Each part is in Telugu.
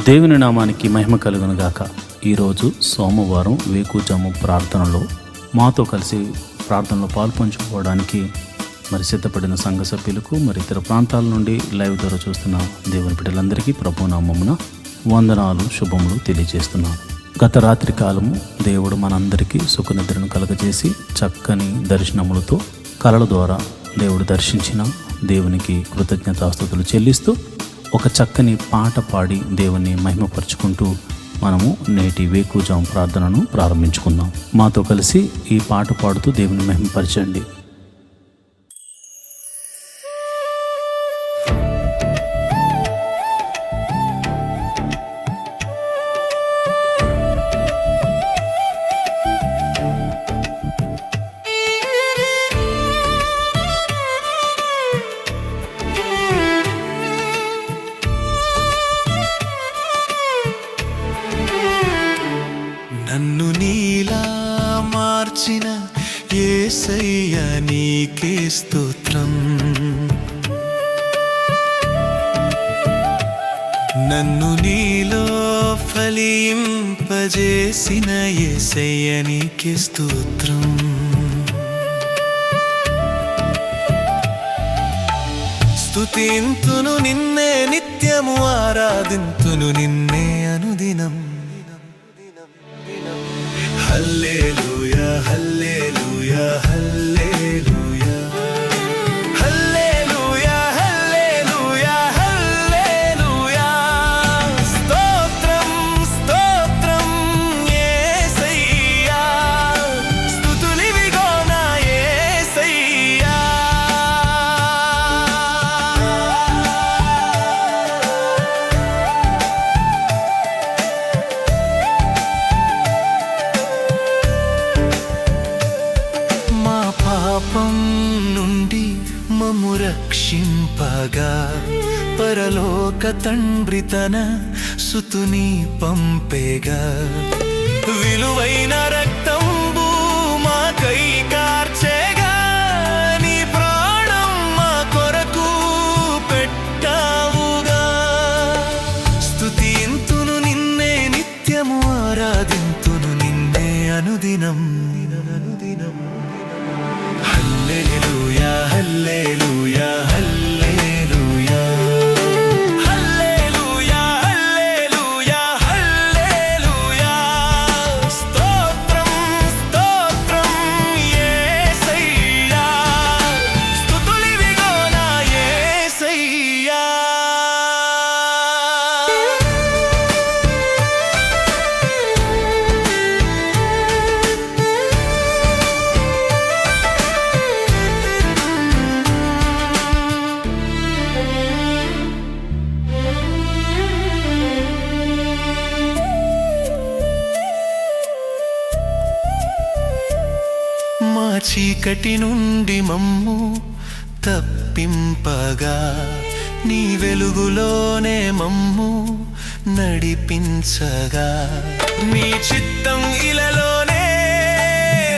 దేవుని నామానికి మహిమ కలుగును గాక. ఈరోజు సోమవారం వేకుజాము ప్రార్థనలో మాతో కలిసి ప్రార్థనలో పాల్పంచుకోవడానికి సిద్ధపడిన సంఘ సభ్యులకు ఇతర ప్రాంతాల నుండి లైవ్ ద్వారా చూస్తున్న దేవుని బిడ్డలందరికీ ప్రభు నామమున వందనాలు శుభములు తెలియజేస్తున్నాను. గత రాత్రి కాలము దేవుడు మనందరికీ సుఖనిద్రను కలగజేసి చక్కని దర్శనములతో కలల ద్వారా దేవుడు దర్శించిన దేవునికి కృతజ్ఞతాస్తుతులు చెల్లిస్తూ ఒక చక్కని పాట పాడి దేవుని మహిమపరుచుకుంటూ మనము నేటి వేకుజాము ప్రార్థనను ప్రారంభించుకుందాం. మాతో కలిసి ఈ పాట పాడుతూ దేవుని మహిమపరచండి. నన్ను నీలా మార్చిన యేసయ్య నీకే స్తోత్రం. నన్ను నీలో ఫలింపజేసిన యేసయ్య నీకే స్తోత్రం. స్తుతింతును నిన్నే నిత్యము, ఆరాధింతును నిన్నే అనుదినం. హల్లెలూయా హల్లెలూయా హల్లెలూయా హల్లెలూయా హల్లెలూయా హల్లెలూయా. స్తోత్రం స్తోత్రం యేసయ్యా, స్తుతులివిగో నా యేసయ్యా. పాపం నుండి మమ్ము రక్షింపగా పరలోక తండ్రి తన సుతుని పంపేగా. విలువైన రక్తంబు మాకై కార్చేగా, నీ ప్రాణం మా కొరకు పెట్టావుగా. స్తుతింతును నిన్నే నిత్యము, ఆరాధింతును నిన్నే అనుదినం. హల్లెలూయా హల్లెలూయా హల్లెలూయా హల్లెలూయా హల్లెలూయా హల్లెలూయా. స్తోత్రం స్తోత్రం యేసయ్యా, స్తుతులివిగో నా యేసయ్యా. మా చీకటి నుండి మమ్ము తప్పింపగా, నీ వెలుగులోనే మమ్ము నడిపించగా. నీ చిత్తం ఇలలోనే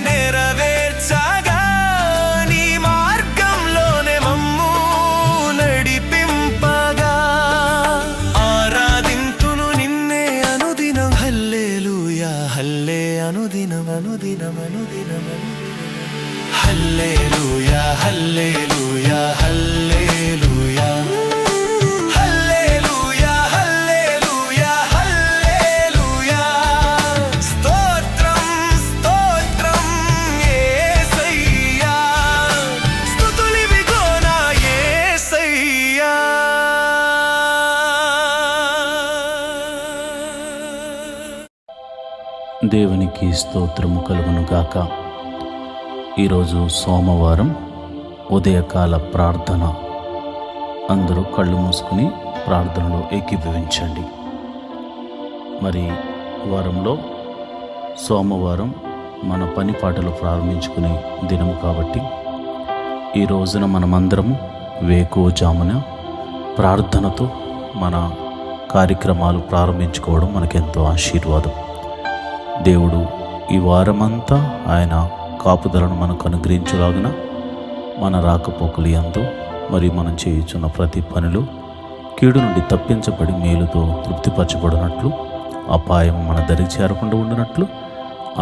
నెరవేర్చగా, నీ మార్గంలోనే మమ్ము నడిపింపగా. ఆరాధింతును నిన్నే అనుదినం. హల్లెలూయా హల్లే అనుదినం అనుదినం అనుదినం. హల్లెలూయా హల్లెలూయా హల్లెలూయా హల్లెలూయా హల్లెలూయా హల్లెలూయా. స్తోత్రం స్తోత్రం యేసయ్యా, స్తుతులివిగో నా యేసయ్యా. దేవునికి స్తోత్రము కలుగును గాక. ఈరోజు సోమవారం ఉదయకాల ప్రార్థన. అందరూ కళ్ళు మూసుకుని ప్రార్థనలో ఏకీభవించండి. వారంలో సోమవారం మన పని పాటలు ప్రారంభించుకునే దినము కాబట్టి ఈ రోజున మనమందరం వేకువజామున ప్రార్థనతో మన కార్యక్రమాలు ప్రారంభించుకోవడం మనకెంతో ఆశీర్వాదం. దేవుడు ఈ వారమంతా ఆయన కాపుదలను మనకు అనుగ్రహించులాగున మన రాకపోకలు యందు మనం చేయుచున్న ప్రతి పనిలో కీడు నుండి తప్పించబడి మేలుతో తృప్తిపరచబడినట్లు, అపాయం మన దరికి చేరకుండా ఉండినట్లు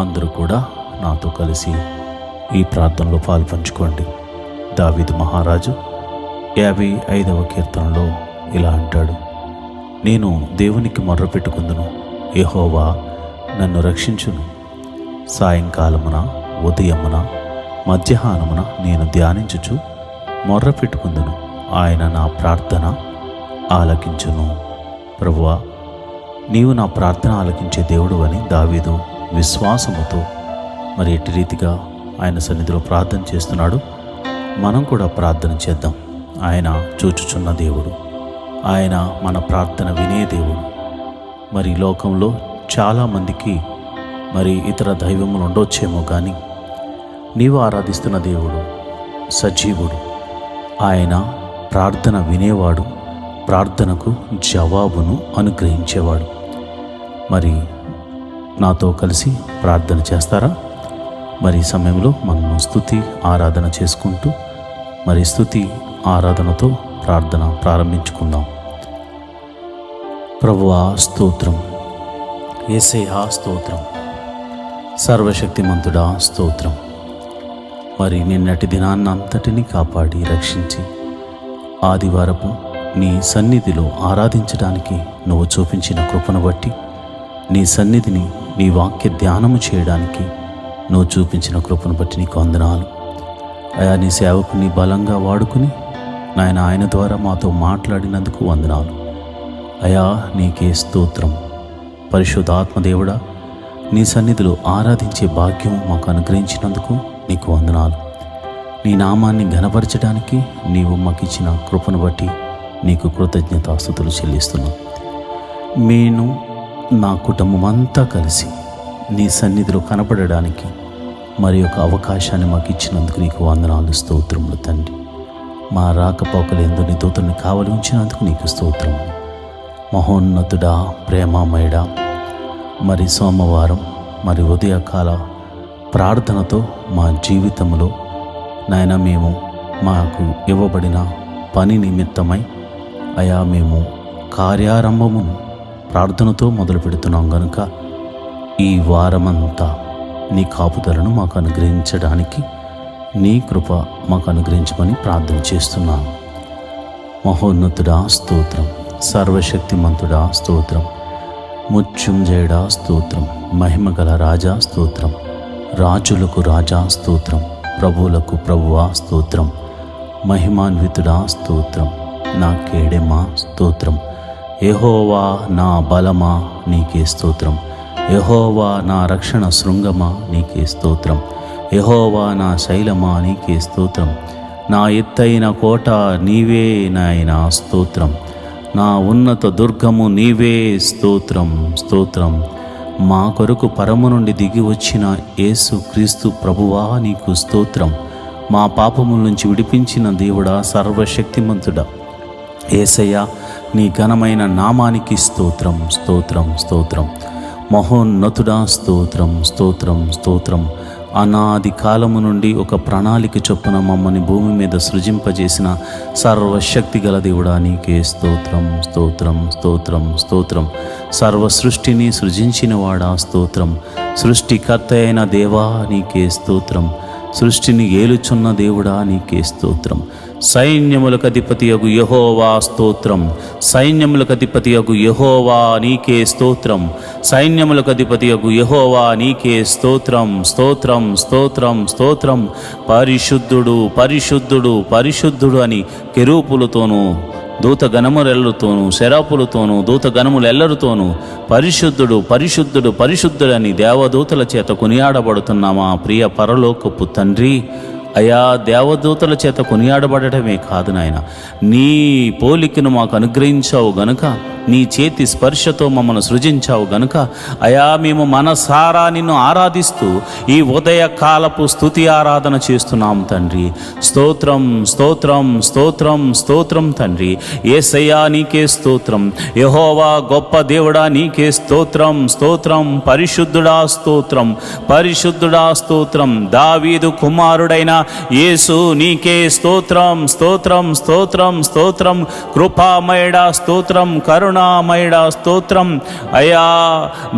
అందరూ కూడా నాతో కలిసి ఈ ప్రార్థనలో పాల్పంచుకోండి. దావీదు మహారాజు 55వ కీర్తనలో ఇలా అంటాడు: నేను దేవునికి మొర్రపెట్టుకుందును, యెహోవా నన్ను రక్షించును. సాయంకాలమున, ఉదయమున, మధ్యాహ్నమున నేను ధ్యానించుచు మొర్రపెట్టుకుందును, ఆయన నా ప్రార్థన ఆలకించును. ప్రభువా, నీవు నా ప్రార్థన ఆలకించే దేవుడు అని దావీదు విశ్వాసముతో మరి ఎట్టి రీతిగా ఆయన సన్నిధిలో ప్రార్థన చేస్తున్నాడు. మనం కూడా ప్రార్థన చేద్దాం. ఆయన చూచుచున్న దేవుడు, ఆయన మన ప్రార్థన వినే దేవుడు. మరి లోకంలో చాలామందికి మరి ఇతర దైవములు ఉండొచ్చేమో, కానీ నీవు ఆరాధిస్తున్న దేవుడు సజీవుడు. ఆయన ప్రార్థన వినేవాడు, ప్రార్థనకు జవాబును అనుగ్రహించేవాడు. మరి నాతో కలిసి ప్రార్థన చేస్తారా? మరి ఈ సమయంలో మనము స్తుతి ఆరాధన చేసుకుంటూ మరి స్తుతి ఆరాధనతో ప్రార్థన ప్రారంభించుకుందాం. ప్రభువా స్తోత్రం, యేసయ్యా స్తోత్రం, సర్వశక్తిమంతుడా స్తోత్రం. మరి నిన్నటి దినాన్నంతటిని కాపాడి రక్షించి ఆదివారపు నీ సన్నిధిలో ఆరాధించడానికి నువ్వు చూపించిన కృపను బట్టి, నీ సన్నిధిని నీ వాక్య ధ్యానము చేయడానికి నువ్వు చూపించిన కృపను బట్టి నీకు వందనాలు. అయా, నీ సేవకుని బలంగా వాడుకుని నాయన ఆయన ద్వారా మాతో మాట్లాడినందుకు వందనాలు. అయా, నీకే స్తోత్రం. పరిశుద్ధాత్మదేవుడా, నీ సన్నిధిలో ఆరాధించే భాగ్యం మాకు అనుగ్రహించినందుకు నీకు వందనాలు. నీ నామాన్ని ఘనపరచడానికి నీవు మాకిచ్చిన కృపను బట్టి నీకు కృతజ్ఞతాస్తుతులు చెల్లిస్తున్నాం. నేను నా కుటుంబం అంతా కలిసి నీ సన్నిధిలో కనపడడానికి మరి ఒక అవకాశాన్ని మాకు ఇచ్చినందుకు నీకు వందనాలు, స్తోత్రములు తండ్రి. మా రాకపోకలు ఎందు నీ దూతల్ని కావలి ఉంచినందుకు నీకు స్తోత్రములు. మహోన్నతుడా, ప్రేమామయుడా, మరి సోమవారం మరి ఉదయకాల ప్రార్థనతో మా జీవితంలో నాయన మేము మాకు ఇవ్వబడిన పని నిమిత్తమై అయా మేము కార్యారంభమును ప్రార్థనతో మొదలు పెడుతున్నాం గనుక ఈ వారమంతా నీ కాపుదలను మాకు అనుగ్రహించడానికి నీ కృప మాకు అనుగ్రహించమని ప్రార్థన చేస్తున్నాను. మహోన్నతుడా స్తోత్రం, సర్వశక్తిమంతుడా స్తోత్రం, ముత్యుంజయుడా స్తోత్రం, మహిమగల రాజా స్తోత్రం, రాజులకు రాజా స్తోత్రం, ప్రభువులకు ప్రభువా స్తోత్రం, మహిమాన్వితుడా స్తోత్రం, నా కేడెమా స్తోత్రం, యెహోవా నా బలమా నీకే స్తోత్రం, యెహోవా నా రక్షణ శృంగమా నీకే స్తోత్రం, యెహోవా నా శైలమా నీకే స్తోత్రం, నా ఎత్తైన కోట నీవే నాయనా స్తోత్రం, నా ఉన్నత దుర్గము నీవే స్తోత్రం స్తోత్రం. మా కొరకు పరము నుండి దిగి వచ్చిన యేసు క్రీస్తు ప్రభువా నీకు స్తోత్రం. మా పాపముల నుంచి విడిపించిన దేవుడా, సర్వశక్తిమంతుడా యేసయ్యా, నీ ఘనమైన నామానికి స్తోత్రం స్తోత్రం స్తోత్రం. మహోన్నతుడా స్తోత్రం స్తోత్రం స్తోత్రం. అనాది కాలము నుండి ఒక ప్రణాళిక చొప్పున మమ్మల్ని భూమి మీద సృజింపజేసిన సర్వశక్తి గల దేవుడా నీకే స్తోత్రం స్తోత్రం స్తోత్రం స్తోత్రం. సర్వ సృష్టిని సృజించిన వాడా స్తోత్రం. సృష్టికర్త అయిన దేవా నీకే స్తోత్రం. సృష్టిని ఏలుచున్న దేవుడా నీకే స్తోత్రం. సైన్యములకు అధిపతియగు యెహోవా స్తోత్రం. సైన్యములకు అధిపతియగు యెహోవా నీకే స్తోత్రం. సైన్యములకు అధిపతియగు యెహోవా నీకే స్తోత్రం స్తోత్రం స్తోత్రం స్తోత్రం. పరిశుద్ధుడు పరిశుద్ధుడు పరిశుద్ధుడు అని కెరూపులతోనూ దూతగణములెల్లరితోనూ శరాపులతోనూ దూతగణములెల్లరితోనూ పరిశుద్ధుడు పరిశుద్ధుడు పరిశుద్ధుడని దేవదూతల చేత కొనియాడబడుతున్న మా ప్రియ పరలోకపు తండ్రి, అయా దేవదూతల చేత కొనియాడబడటమే కాదు నాయన, నీ పోలికను మాకు అనుగ్రహించావు గనుక నీ చేతి స్పర్శతో మమ్మల్ని సృజించావు గనుక అయా మేము మనసారా నిన్ను ఆరాధిస్తూ ఈ ఉదయ కాలపు స్తుతి ఆరాధన చేస్తున్నాం తండ్రి. స్తోత్రం స్తోత్రం స్తోత్రం స్తోత్రం తండ్రి. యేసయ్యా నీకే స్తోత్రం. యెహోవా గొప్ప దేవుడా నీకే స్తోత్రం స్తోత్రం. పరిశుద్ధుడా స్తోత్రం పరిశుద్ధుడా స్తోత్రం. దావీదు కుమారుడైన యేసు నీకే స్తోత్రం స్తోత్రం స్తోత్రం స్తోత్రం. కృపామయుడా స్తోత్రం కరుణామయుడా స్తోత్రం. అయా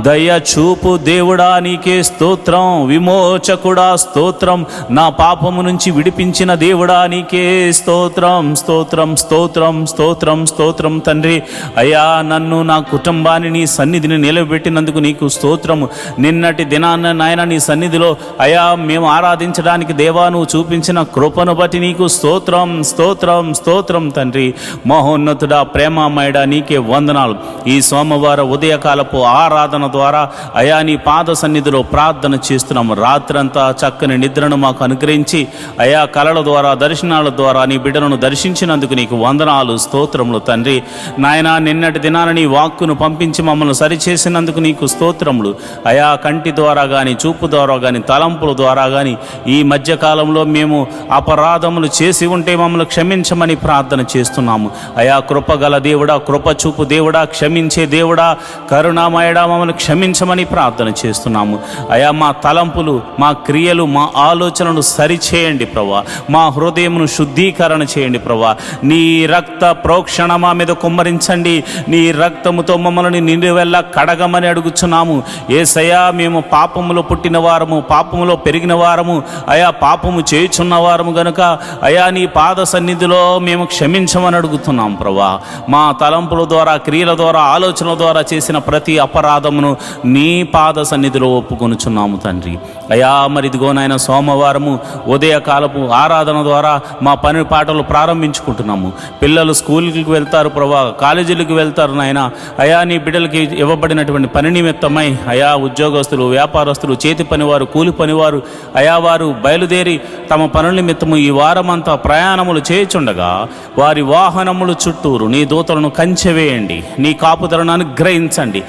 దయ చూపు దేవుడా నీకే స్తోత్రం. విమోచకుడా స్తోత్రం. నా పాపము నుంచి విడిపించిన దేవుడా నీకే స్తోత్రం స్తోత్రం స్తోత్రం స్తోత్రం స్తోత్రం తండ్రి. అయా నన్ను నా కుటుంబాన్ని నీ సన్నిధిని నిలబెట్టినందుకు నీకు స్తోత్రము. నిన్నటి దినాన్న నాయన నీ సన్నిధిలో అయా మేము ఆరాధించడానికి దేవా నువ్వు చూపించిన కృపను బట్టి నీకు స్తోత్రం స్తోత్రం స్తోత్రం తండ్రి. మహోన్నతుడా ప్రేమామయుడా నీకే వందనాలు. ఈ సోమవారం ఉదయకాలపు ఆరాధన ద్వారా అయా నీ పాద సన్నిధిలో ప్రార్థన చేస్తున్నాము. రాత్రంతా చక్కని నిద్రను మాకు అనుగ్రహించి అయా కలల ద్వారా దర్శనాల ద్వారా నీ బిడ్డలను దర్శించినందుకు నీకు వందనాలు స్తోత్రములు తండ్రి. నాయనా నిన్నటి దినాన నీ వాక్కును పంపించి మమ్మల్ని సరిచేసినందుకు నీకు స్తోత్రములు. అయా కంటి ద్వారా కానీ చూపు ద్వారా కానీ తలంపుల ద్వారా కానీ ఈ మధ్యకాలంలో మేము అపరాధములు చేసి ఉంటే మమ్మల్ని క్షమించమని ప్రార్థన చేస్తున్నాము. అయా కృపగల దేవుడా కృప చూపు దేవుడా క్షమించే దేవుడా కరుణామయుడా మమ్మల్ని క్షమించమని ప్రార్థన చేస్తున్నాము. అయా మా తలంపులు మా క్రియలు మా ఆలోచనలు సరిచేయండి ప్రభా. మా హృదయమును శుద్ధీకరణ చేయండి ప్రభా. నీ రక్త ప్రోక్షణ మా మీద కుమ్మరించండి. నీ రక్తముతో మమ్మల్ని నిండువెల్ల కడగమని అడుగుచున్నాము. యేసయ్యా మేము పాపములో పుట్టిన వారము పాపములో పెరిగిన వారము అయా పాపము చేయుచున్న వారము గనుక అయా నీ పాద సన్నిధిలో మేము క్షమించమని అడుగుతున్నాం ప్రభా. మా తలంపుల ద్వారా క్రియల ద్వారా ఆలోచనల ద్వారా చేసిన ప్రతి అపరాధమును నీ పాద సన్నిధిలో ఒప్పుకొనుచున్నాము తండ్రి. అయా మరి ఇదిగో నాయన సోమవారము ఉదయకాలపు ఆరాధన ద్వారా మా పని పాటలు ప్రారంభించుకుంటున్నాము. పిల్లలు స్కూల్కి వెళ్తారు ప్రభా, కాలేజీలకు వెళ్తారు నాయన. అయా నీ బిడ్డలకి ఇవ్వబడినటువంటి పని నిమిత్తమై అయా ఉద్యోగస్తులు వ్యాపారస్తులు చేతి పనివారు కూలి పనివారు అయా వారు బయలుదేరి తమ పనుల నిమిత్తము ఈ వారమంతా ప్రయాణములు చేయుచుండగా వారి వాహనములు చుట్టూరు నీ దూతలను కంచెవేయండి. నీ కాపుదలను అనుగ్రహించండి.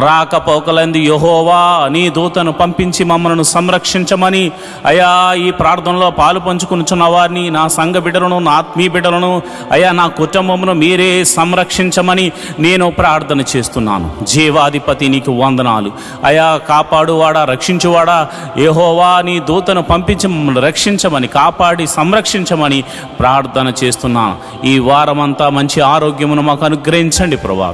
రాకపోకలందు యెహోవా నీ దూతను పంపించి మమ్మల్ని సంరక్షించమని అయా ఈ ప్రార్థనలో పాలు పంచుకునిచున్న వారిని నా సంఘ బిడ్డలను నా ఆత్మీయ బిడ్డలను అయా నా కుటుంబమును మీరే సంరక్షించమని నేను ప్రార్థన చేస్తున్నాను. జీవాధిపతి నీకు వందనాలు. అయా కాపాడువాడా రక్షించువాడా యెహోవా నీ దూతను పంపించి మమ్మల్ని రక్షించమని కాపాడి సంరక్షించమని ప్రార్థన చేస్తున్నాను. ఈ వారమంతా మంచి ఆరోగ్యమును మాకు అనుగ్రహించండి ప్రభా.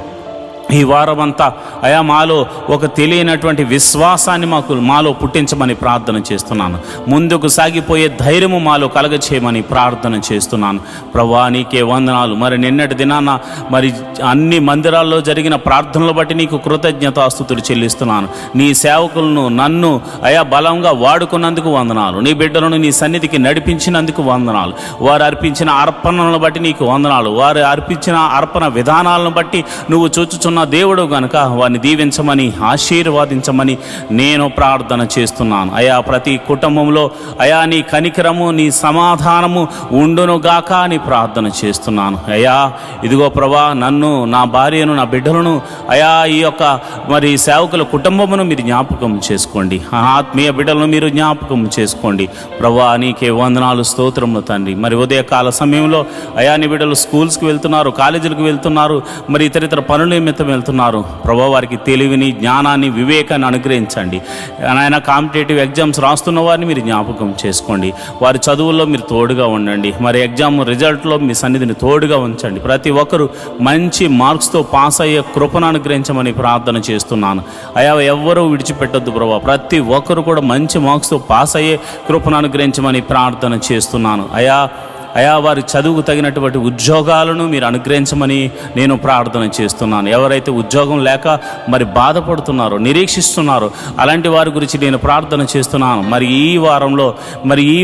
ఈ వారమంతా అయా మాలో ఒక తెలియనటువంటి విశ్వాసాన్ని మాలో పుట్టించమని ప్రార్థన చేస్తున్నాను. ముందుకు సాగిపోయే ధైర్యము మాలో కలగచేయమని ప్రార్థన చేస్తున్నాను ప్రభా. నీకే వందనాలు. మరి నిన్నటి దినాన మరి అన్ని మందిరాల్లో జరిగిన ప్రార్థనలు బట్టి నీకు కృతజ్ఞతాస్తుతులు చెల్లిస్తున్నాను. నీ సేవకులను నన్ను అయా బలంగా వాడుకున్నందుకు వందనాలు. నీ బిడ్డలను నీ సన్నిధికి నడిపించినందుకు వందనాలు. వారు అర్పించిన అర్పణలను బట్టి నీకు వందనాలు. వారు అర్పించిన అర్పణ విధానాలను బట్టి నువ్వు చూచుచున్న దేవుడు గనుక వారిని దీవించమని ఆశీర్వాదించమని నేను ప్రార్థన చేస్తున్నాను. అయా ప్రతి కుటుంబంలో అయా నీ కనికరము నీ సమాధానము ఉండును గాక అని ప్రార్థన చేస్తున్నాను. అయా ఇదిగో ప్రభా నన్ను నా భార్యను నా బిడ్డలను అయా ఈ యొక్క మరి సేవకుల కుటుంబమును మీరు జ్ఞాపకం చేసుకోండి. ఆత్మీయ బిడ్డలను మీరు జ్ఞాపకం చేసుకోండి ప్రభా. నీకే వందనాలు స్తోత్రములు తండ్రి. మరి ఉదయకాల సమయంలో అయా నీ బిడ్డలు స్కూల్స్కి వెళ్తున్నారు, కాలేజీలకు వెళ్తున్నారు, మరి ఇతరితర పనుల నిమిత్తం వెళ్తున్నారు ప్రభా. వారికి తెలివిని జ్ఞానాన్ని వివేకాన్ని అనుగ్రహించండి నాయన. కాంపిటేటివ్ ఎగ్జామ్స్ రాస్తున్న వారిని మీరు జ్ఞాపకం చేసుకోండి. వారి చదువుల్లో మీరు తోడుగా ఉండండి. మరి ఎగ్జామ్ రిజల్ట్లో మీ సన్నిధిని తోడుగా ఉంచండి. ప్రతి ఒక్కరూ మంచి మార్క్స్తో పాస్ అయ్యే కృపను అనుగ్రహించమని ప్రార్థన చేస్తున్నాను. అయా ఎవ్వరూ విడిచిపెట్టొద్దు ప్రభా. ప్రతి ఒక్కరు కూడా మంచి మార్క్స్తో పాస్ అయ్యే కృపను అనుగ్రహించమని ప్రార్థన చేస్తున్నాను. అయా వారి చదువుకు తగినటువంటి ఉద్యోగాలను మీరు అనుగ్రహించమని నేను ప్రార్థన చేస్తున్నాను. ఎవరైతే ఉద్యోగం లేక మరి బాధపడుతున్నారో నిరీక్షిస్తున్నారో అలాంటి వారి గురించి నేను ప్రార్థన చేస్తున్నాను. మరి ఈ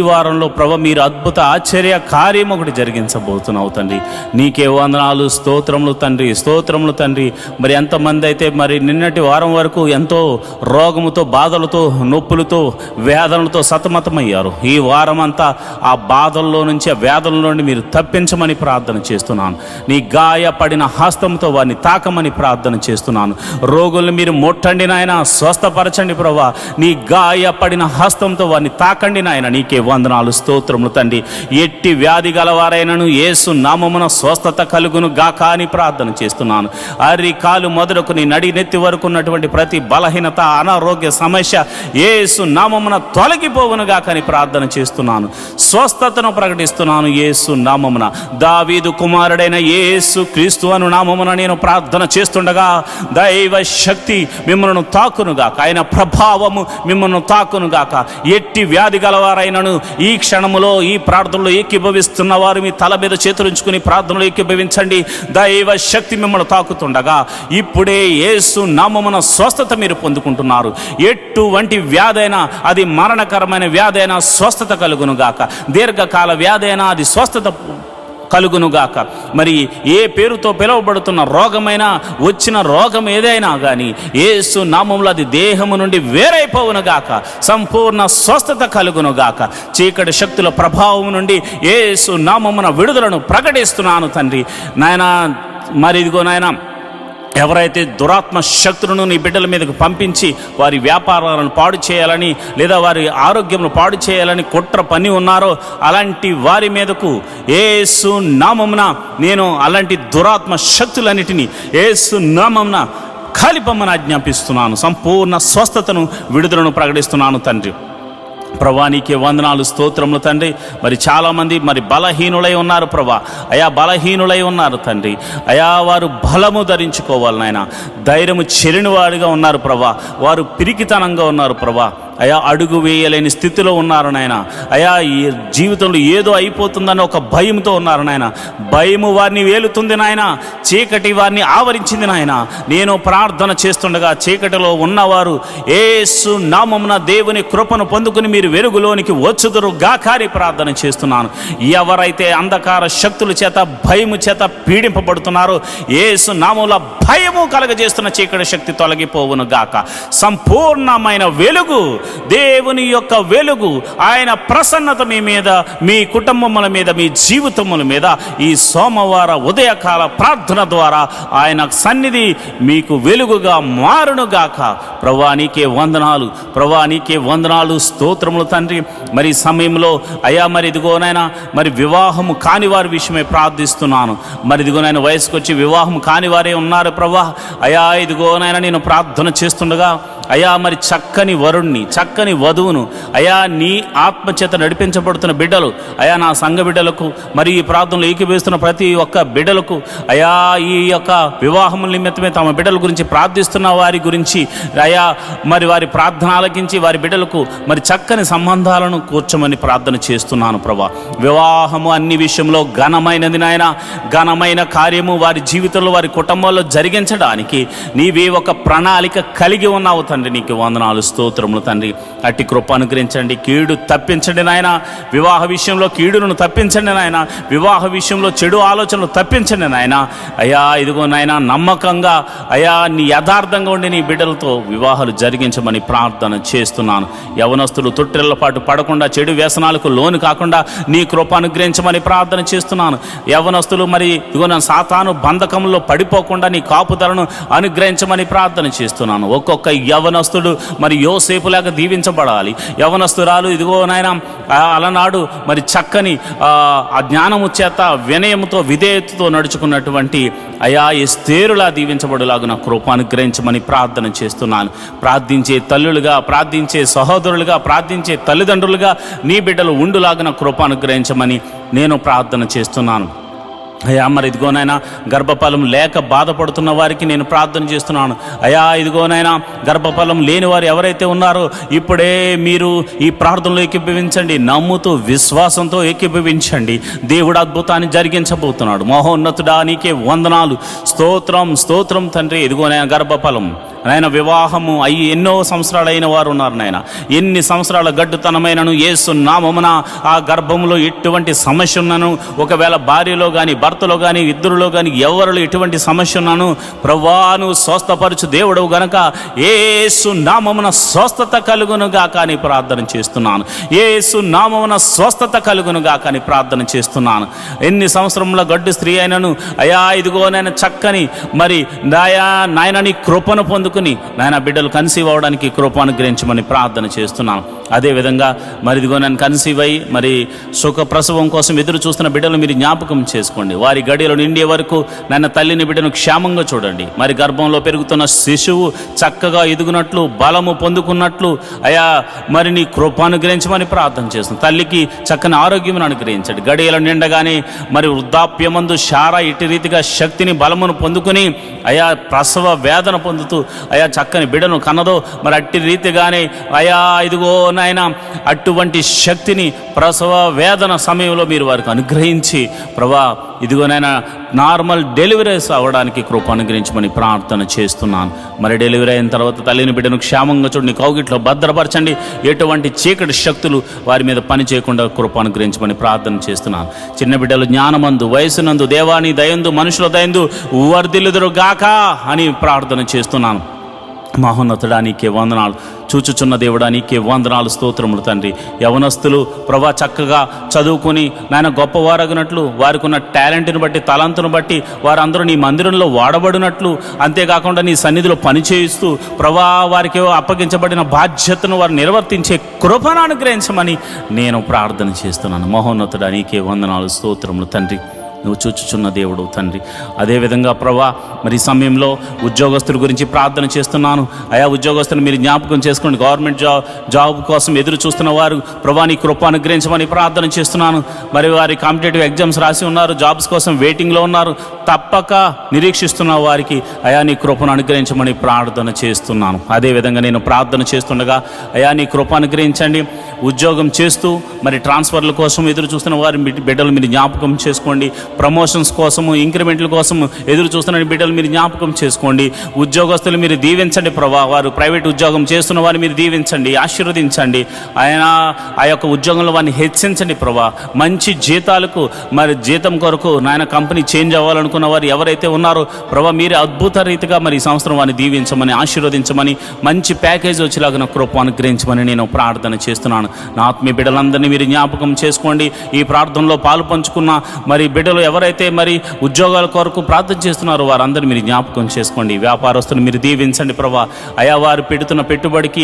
వారంలో ప్రభు మీరు అద్భుత ఆశ్చర్య కార్యం ఒకటి జరిగించబోతున్నావు తండ్రి. నీకే వందనాలు స్తోత్రములు తండ్రి స్తోత్రములు తండ్రి. మరి ఎంతమంది అయితే మరి నిన్నటి వారం వరకు ఎంతో రోగముతో బాధలతో నొప్పులతో వేదనలతో సతమతమయ్యారు. ఈ వారం అంతా ఆ బాధల్లో నుంచి ఆ వ్యాధుల నుండి మీరు తప్పించమని ప్రార్థన చేస్తున్నాను. నీ గాయపడిన హస్తంతో వారిని తాకమని ప్రార్థన చేస్తున్నాను. రోగుల్ని మీరు ముట్టండి నాయన, స్వస్థపరచండి ప్రభా. నీ గాయపడిన హస్తంతో వారిని తాకండి నాయన. నీకే వందనాలు, స్తోత్రములు తండ్రి. ఎట్టి వ్యాధి గలవారైనను యేసు నామమున స్వస్థత కలుగును గాక అని ప్రార్థన చేస్తున్నాను. అరి కాలు మొదలుకు నీ నడి నెత్తి వరకు ఉన్నటువంటి ప్రతి బలహీనత, అనారోగ్య సమస్య యేసు నామమున తొలగిపోవును గాక అని ప్రార్థన చేస్తున్నాను. స్వస్థతను ప్రకటిస్తున్నాను యేసు నామమున. దావీదు కుమారుడైన యేసు క్రీస్తు అను నామమున నేను ప్రార్థన చేస్తుండగా దైవ శక్తి మిమ్మల్ని తాకునుగాక, ఆయన ప్రభావము మిమ్మల్ని తాకునుగాక. ఎట్టి వ్యాధి గలవారైనను ఈ క్షణములో ఈ ప్రార్థనలో ఏకీభవిస్తున్న వారు మీ తల మీద చేతులుంచుకుని ప్రార్థనలో ఏకీభవించండి. దైవ శక్తి మిమ్మల్ని తాకుతుండగా ఇప్పుడే యేసు నామమున స్వస్థత మీరు పొందుకుంటున్నారు. ఎటువంటి వ్యాధైనా, అది మరణకరమైన వ్యాధైనా స్వస్థత కలుగునుగాక. దీర్ఘకాల వ్యాధైనా అది స్వస్థత కలుగునుగాక. మరి ఏ పేరుతో పిలువబడుతున్న రోగమైనా, వచ్చిన రోగం ఏదైనా కానీ యేసు నామములో అది దేహము నుండి వేరైపోవునుగాక. సంపూర్ణ స్వస్థత కలుగునుగాక. చీకటి శక్తుల ప్రభావం నుండి యేసు నామమున విడుదలను ప్రకటిస్తున్నాను తండ్రి. నాయన మరి ఇదిగో నాయన, ఎవరైతే దురాత్మ శక్తులను నీ బిడ్డల మీదకు పంపించి వారి వ్యాపారాలను పాడు చేయాలని, లేదా వారి ఆరోగ్యమును పాడు చేయాలని కుట్ర పని ఉన్నారో అలాంటి వారి మీదకు యేసు నామమున నేను అలాంటి దురాత్మ శక్తులన్నిటినీ యేసు నామమున కాలిపమ్మని ఆజ్ఞాపిస్తున్నాను. సంపూర్ణ స్వస్థతను, విడుదలను ప్రకటిస్తున్నాను తండ్రి. ప్రభా నీకే వందనాలు, స్తోత్రములు తండ్రి. మరి చాలామంది మరి బలహీనులై ఉన్నారు ప్రభా. అయా బలహీనులై ఉన్నారు తండ్రి. అయా వారు బలము ధరించుకోవాలి నాయన. ధైర్యము చెలిని వాడిగా ఉన్నారు ప్రభా. వారు పిరికితనంగా ఉన్నారు ప్రభా. అయా అడుగు వేయలేని స్థితిలో ఉన్నారు నాయన. అయా ఈ జీవితంలో ఏదో అయిపోతుందని ఒక భయంతో ఉన్నారు నాయన. భయము వారిని వేలుతుంది నాయన. చీకటి వారిని ఆవరించింది నాయన. నేను ప్రార్థన చేస్తుండగా చీకటిలో ఉన్నవారు యేసు నామమున దేవుని కృపను పొందుకుని మీరు వెలుగులోనికి వచ్చుదురు గాకారి ప్రార్థన చేస్తున్నాను. ఎవరైతే అంధకార శక్తుల చేత, భయము చేత పీడింపబడుతున్నారో యేసు నామముల భయము కలగజేస్తున్న చీకటి శక్తి తొలగిపోవును గాక. సంపూర్ణమైన వెలుగు, దేవుని యొక్క వెలుగు, ఆయన ప్రసన్నత మీ మీద, మీ కుటుంబముల మీద, మీ జీవితముల మీద ఈ సోమవార ఉదయకాల ప్రార్థన ద్వారా ఆయన సన్నిధి మీకు వెలుగుగా మారునుగాక. ప్రభువా నీకే వందనాలు, ప్రభువా నీకే వందనాలు, స్తోత్రములు తండ్రి. మరి ఈ సమయంలో అయా మరి ఇదిగోనైనా మరి వివాహము కాని వారి విషయమే ప్రార్థిస్తున్నాను. మరి ఇదిగోనైనా వయసుకు వచ్చి వివాహం కాని వారే ఉన్నారు ప్రభువా. అయా ఇదిగోనైనా నేను ప్రార్థన చేస్తుండగా అయా మరి చక్కని వరుణ్ణి, చక్కని వధువును అయా నీ ఆత్మచేత నడిపించబడుతున్న బిడ్డలు, అయా నా సంఘ బిడ్డలకు, మరి ఈ ప్రార్థనలో ఏకీభవిస్తున్న ప్రతి ఒక్క బిడ్డలకు, అయా ఈ యొక్క వివాహముల నిమిత్తమే తమ బిడ్డల గురించి ప్రార్థిస్తున్న వారి గురించి అయా మరి వారి ప్రార్థన ఆలకించి వారి బిడ్డలకు మరి చక్కని సంబంధాలను కూర్చోమని ప్రార్థన చేస్తున్నాను ప్రభా. వివాహము అన్ని విషయంలో ఘనమైనది నాయన. ఘనమైన కార్యము వారి జీవితంలో, వారి కుటుంబాల్లో జరిగించడానికి నీవే ఒక ప్రణాళిక కలిగి ఉన్నావు తండ్రి. నీకు వందనాలు, స్తోత్రములు తండ్రి. అట్టి కృప అనుగ్రహించండి. కీడు తప్పించండి నాయన. వివాహ విషయంలో కీడును తప్పించండి నాయన. వివాహ విషయంలో చెడు ఆలోచనలు తప్పించండి నాయన. అయా ఇదిగో నాయన, నమ్మకంగా అయా నీ యథార్థంగా ఉండి నీ బిడ్డలతో వివాహాలు జరిగించమని ప్రార్థన చేస్తున్నాను. యవనస్తులు తొట్టిళ్ల పాటు పడకుండా, చెడు వ్యసనాలకు లోను కాకుండా నీ కృప అనుగ్రహించమని ప్రార్థన చేస్తున్నాను. యవనస్తులు మరి ఇదిగో నా సాతాను బంధకంలో పడిపోకుండా నీ కాపుదలను అనుగ్రహించమని ప్రార్థన చేస్తున్నాను. ఒక్కొక్క యవనస్తుడు మరి యోసేపులాగా దీవించబడాలి. యవనస్తురాలు ఇదిగో నాయన అలనాడు మరి చక్కని ఆ జ్ఞానము చేత, వినయముతో, విధేయతతో నడుచుకున్నటువంటి అయా ఎస్తేరులా దీవించబడులాగున కృప అనుగ్రహించమని ప్రార్థన చేస్తున్నాను. ప్రార్థించే తల్లులుగా, ప్రార్థించే సహోదరులుగా, ప్రార్థించే తల్లిదండ్రులుగా నీ బిడ్డలు ఉండులాగున కృప అనుగ్రహించమని నేను ప్రార్థన చేస్తున్నాను. అయా మరి ఇదిగోనైనా గర్భఫలం లేక బాధపడుతున్న వారికి నేను ప్రార్థన చేస్తున్నాను. అయా ఇదిగోనైనా గర్భఫలం లేని వారు ఎవరైతే ఉన్నారో ఇప్పుడే మీరు ఈ ప్రార్థనలో ఏకీభవించండి. నమ్ముతూ విశ్వాసంతో ఏకీభవించండి. దేవుడు అద్భుతాన్ని జరిగించబోతున్నాడు. మహోన్నతుడా నీకే వందనాలు, స్తోత్రం, స్తోత్రం తండ్రి. ఇదిగోనైనా గర్భఫలం నాయన వివాహము అయ్యి ఎన్నో సంవత్సరాలు అయిన వారు ఉన్నారు నాయన. ఎన్ని సంవత్సరాల గడ్డుతనమైనను యేసు నామమున ఆ గర్భంలో ఎటువంటి సమస్య ఉన్నను, ఒకవేళ భార్యలో కానీ భర్తలో కానీ ఇద్దరిలో కానీ ఎవరిలో ఎటువంటి సమస్య ఉన్నాను ప్రభువాను స్వస్థపరచు దేవుడు గనక యేసు నామమున స్వస్థత కలుగునుగా కానీ ప్రార్థన చేస్తున్నాను. యేసు నామమున స్వస్థత కలుగునుగా కానీ ప్రార్థన చేస్తున్నాను. ఎన్ని సంవత్సరంలో గడ్డు స్త్రీ అయినను అయా ఇదిగో నాయన చక్కని మరి నాయన నీ కృపను పొందుకుని నాయన బిడ్డలు కన్సీవ్ అవ్వడానికి కృపను గ్రహించమని ప్రార్థన చేస్తున్నాను. అదేవిధంగా మరి ఇదిగో నన్ను కన్సీవ్ అయ్యి మరి సుఖ ప్రసవం కోసం ఎదురు చూస్తున్న బిడ్డలు మీరు జ్ఞాపకం చేసుకోండి. వారి గడియలు నిండే వరకు నాయన తల్లిని బిడ్డను క్షేమంగా చూడండి. మరి గర్భంలో పెరుగుతున్న శిశువు చక్కగా ఎదుగునట్లు బలము పొందుకున్నట్లు అయా మరి నీ కృపను అనుగ్రహించమని ప్రార్థన చేస్తుంది. తల్లికి చక్కని ఆరోగ్యం అనుగ్రహించండి. గడియలు నిండగానే మరి వృద్ధాప్యమందు శారా ఇటు రీతిగా శక్తిని బలమును పొందుకుని అయా ప్రసవ వేదన పొందుతూ అయా చక్కని బిడ్డను కన్నదో మరి అట్టి రీతిగానే అయా ఇదిగో నాయన అటువంటి శక్తిని ప్రసవ వేదన సమయంలో మీరు వారికి అనుగ్రహించి ప్రభా ఇదిగో నాయన నార్మల్ డెలివరీస్ అవ్వడానికి కృప అనుగ్రహించమని ప్రార్థన చేస్తున్నాను. మరి డెలివరీ అయిన తర్వాత తల్లిని బిడ్డను క్షేమంగా చూడండి, కౌగిట్లో భద్రపరచండి. ఎటువంటి చీకటి శక్తులు వారి మీద పని చేయకుండా కృప అనుగ్రహించమని ప్రార్థన చేస్తున్నాను. చిన్న బిడ్డలు జ్ఞానమందు వయసునందు దేవాని దయందు మనుషుల దయందు వర్ధిల్లుదురు గాక అని ప్రార్థన చేస్తున్నాను. మహోన్నతుడా నీకే వందనాలు, చూచుచున్న దేవుడా నీకే వందనాలు, స్తోత్రములు తండ్రి. యవనస్తులు ప్రభా చక్కగా చదువుకుని నాయన గొప్పవారగినట్లు వారికి ఉన్న టాలెంట్ని బట్టి తలంతును బట్టి వారందరూ నీ మందిరంలో వాడబడినట్లు, అంతేకాకుండా నీ సన్నిధిలో పనిచేయిస్తూ ప్రభా వారికి అప్పగించబడిన బాధ్యతను వారు నిర్వర్తించే కృపను అనుగ్రహించమని నేను ప్రార్థన చేస్తున్నాను. మహోన్నతుడా నీకే వందనాలు, స్తోత్రములు తండ్రి. నువ్వు చూచుచున్న దేవుడు తండ్రి. అదేవిధంగా ప్రభా మరి ఈ సమయంలో ఉద్యోగస్తుల గురించి ప్రార్థన చేస్తున్నాను. ఆయా ఉద్యోగస్తులు మీరు జ్ఞాపకం చేసుకోండి. గవర్నమెంట్ జాబ్ కోసం ఎదురు చూస్తున్న వారు ప్రభా నీ కృప అనుగ్రహించమని ప్రార్థన చేస్తున్నాను. మరి వారి కాంపిటేటివ్ ఎగ్జామ్స్ రాసి ఉన్నారు, జాబ్స్ కోసం వెయిటింగ్లో ఉన్నారు, తప్పక నిరీక్షిస్తున్న వారికి అయా నీ కృపను అనుగ్రహించమని ప్రార్థన చేస్తున్నాను. అదేవిధంగా నేను ప్రార్థన చేస్తుండగా అయా నీ కృప అనుగ్రహించండి. ఉద్యోగం చేస్తూ మరి ట్రాన్స్ఫర్ల కోసం ఎదురు చూస్తున్న వారి బిడ్డలు మీరు జ్ఞాపకం చేసుకోండి. ప్రమోషన్స్ కోసము ఇంక్రిమెంట్ల కోసము ఎదురు చూస్తున్న బిడ్డలు మీరు జ్ఞాపకం చేసుకోండి. ఉద్యోగస్తులు మీరు దీవించండి ప్రభా. వారు ప్రైవేట్ ఉద్యోగం చేస్తున్న వారు మీరు దీవించండి, ఆశీర్వదించండి. ఆయన ఆ యొక్క ఉద్యోగంలో వారిని హెచ్చించండి ప్రభా. మంచి జీతాలకు మరి జీతం కొరకు నాయన కంపెనీ చేంజ్ అవ్వాలనుకున్న వారు ఎవరైతే ఉన్నారో ప్రభా మీరు అద్భుత రీతిగా మరి ఈ సంవత్సరం వారిని దీవించమని ఆశీర్వదించమని మంచి ప్యాకేజ్ వచ్చేలాగా కృప అనుగ్రహించమని నేను ప్రార్థన చేస్తున్నాను. నా ఆత్మీయ బిడ్డలందరినీ మీరు జ్ఞాపకం చేసుకోండి. ఈ ప్రార్థనలో పాలు పంచుకున్న మరి బిడ్డలు ఎవరైతే మరి ఉద్యోగాల కొరకు ప్రార్థన చేస్తున్నారో వారందరినీ మీరు జ్ఞాపకం చేసుకోండి. వ్యాపారస్తులు మీరు దీవించండి ప్రభా. అయా వారు పెడుతున్న పెట్టుబడికి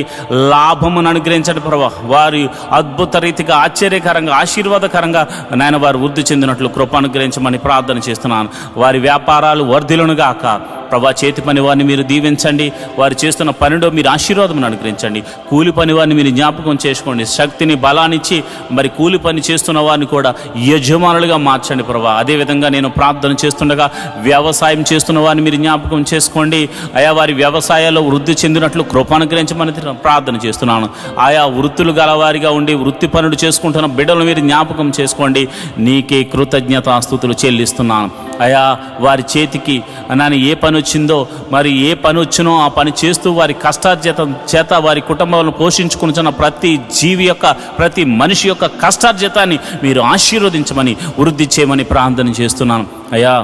లాభమును అనుగ్రహించండి ప్రభా. వారి అద్భుత రీతిగా ఆశ్చర్యకరంగా ఆశీర్వాదకరంగా నాయన వారు వృద్ధి చెందినట్లు కృప అనుగ్రహించమని ప్రార్థన చేస్తున్నాను. వారి వ్యాపారాలు వర్ధిల్లునుగాక ప్రభా. చేతి పని వారిని మీరు దీవించండి. వారు చేస్తున్న పనిలో మీరు ఆశీర్వాదం అనుగ్రహించండి. కూలి పని వారిని మీరు జ్ఞాపకం చేసుకోండి. శక్తిని బలాన్నిచ్చి మరి కూలి పని చేస్తున్న వారిని కూడా యజమానులుగా మార్చండి ప్రభా. అదేవిధంగా నేను ప్రార్థన చేస్తుండగా వ్యవసాయం చేస్తున్న వారిని మీరు జ్ఞాపకం చేసుకోండి. ఆయా వారి వ్యవసాయాల్లో వృద్ధి చెందినట్లు కృప అనుగ్రహించమని ప్రార్థన చేస్తున్నాను. ఆయా వృత్తులు గలవారిగా ఉండి వృత్తి పనులు చేసుకుంటున్న బిడ్డలు మీరు జ్ఞాపకం చేసుకోండి. నీకే కృతజ్ఞతాస్తుతులు చెల్లిస్తున్నాను. ఆయా వారి చేతికి నాని ఏ పని వచ్చిందో మరి ఏ పని వచ్చినో ఆ పని చేస్తూ వారి కష్టార్జితం చేత వారి కుటుంబాలను పోషించుకున్న ప్రతి జీవి యొక్క ప్రతి మనిషి యొక్క కష్టార్జితాన్ని మీరు ఆశీర్వదించమని వృద్ధి చేయమని ప్రార్థన చేస్తున్నాను. అయ్యా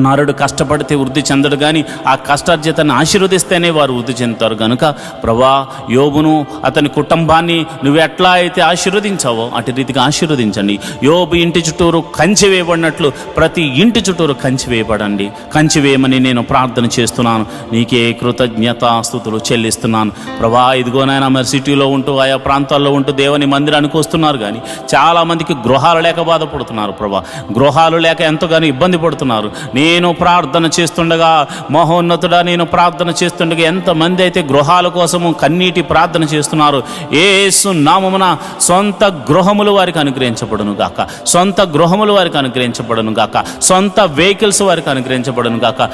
నరుడు కష్టపడితే వృద్ధి చెందడు, కానీ ఆ కష్టార్జితాన్ని ఆశీర్వదిస్తేనే వారు వృద్ధి చెందుతారు. కనుక ప్రభా యోబును అతని కుటుంబాన్ని నువ్వు ఎట్లా అయితే ఆశీర్వదించావో అటు రీతిగా ఆశీర్వదించండి. యోబు ఇంటి చుట్టూరు కంచె వేయబడినట్లు ప్రతి ఇంటి చుట్టూరు కంచె వేయబడండి. కంచె వేయమని నేను ప్రార్థన చేస్తున్నాను. నీకే కృతజ్ఞతాస్తుతులు చెల్లిస్తున్నాను ప్రభా. ఇదిగోనైనా మరి సిటీలో ఉంటూ ఆయా ప్రాంతాల్లో ఉంటూ దేవుని మందిరానికి వస్తున్నారు, కానీ చాలామందికి గృహాలు లేక బాధపడుతున్నారు ప్రభా. గృహాలు లేక ఎంతగానో ఇబ్బంది పడుతున్నారు. నేను ప్రార్థన చేస్తుండగా మహోన్నతుడా నేను ప్రార్థన చేస్తుండగా ఎంతమంది అయితే గృహాల కోసము కన్నీటి ప్రార్థన చేస్తున్నారు, యేసు నామమున సొంత గృహములు వారికి అనుగ్రహించబడును గాక, సొంత గృహములు వారికి అనుగ్రహించబడును గాక, సొంత వెహికల్స్ వారికి అనుగ్రహించబడును గాక.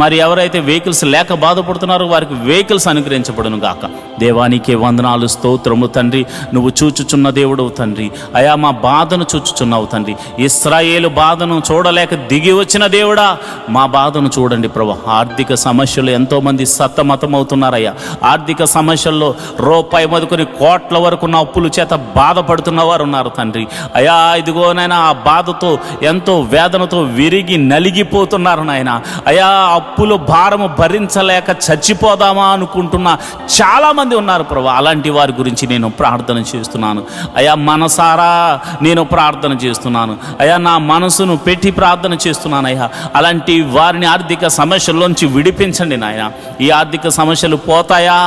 మరి ఎవరైతే వెహికల్స్ లేక బాధపడుతున్నారో వారికి వెహికల్స్ అనుగ్రహించబడును గాక. దేవానికి వందనాలు, స్తోత్రము తండ్రి. నువ్వు చూచుచున్న దేవుడు తండ్రి. అయా మా బాధను చూచుచున్నావు తండ్రి. ఇశ్రాయేలు బాధను చూడలేక దిగి వచ్చిన దేవుడా మా బాధను చూడండి ప్రభా. ఆర్థిక సమస్యలు ఎంతోమంది సతమతమవుతున్నారయ్యా. ఆర్థిక సమస్యల్లో రూపాయి మొదలుకొని కోట్ల వరకు ఉన్న అప్పుల చేత బాధపడుతున్న వారు ఉన్నారు తండ్రి. అయ్యా ఇదిగోనైనా ఆ బాధతో ఎంతో వేదనతో విరిగి నలిగిపోతున్నారు నాయన. అయ్యా అప్పుల భారము భరించలేక చచ్చిపోదామా అనుకుంటున్న చాలామంది ఉన్నారు ప్రభా. అలాంటి వారి గురించి నేను ప్రార్థన చేస్తున్నాను అయ్యా. మనసారా నేను ప్రార్థన చేస్తున్నాను అయ్యా. నా మనసును పెట్టి ప్రార్థన చేస్తున్నాను అయ్యా. అలాంటి వారిని ఆర్థిక సమస్యల్లోంచి విడిపించండి నాయన. ఈ ఆర్థిక సమస్యలు పోతాయా,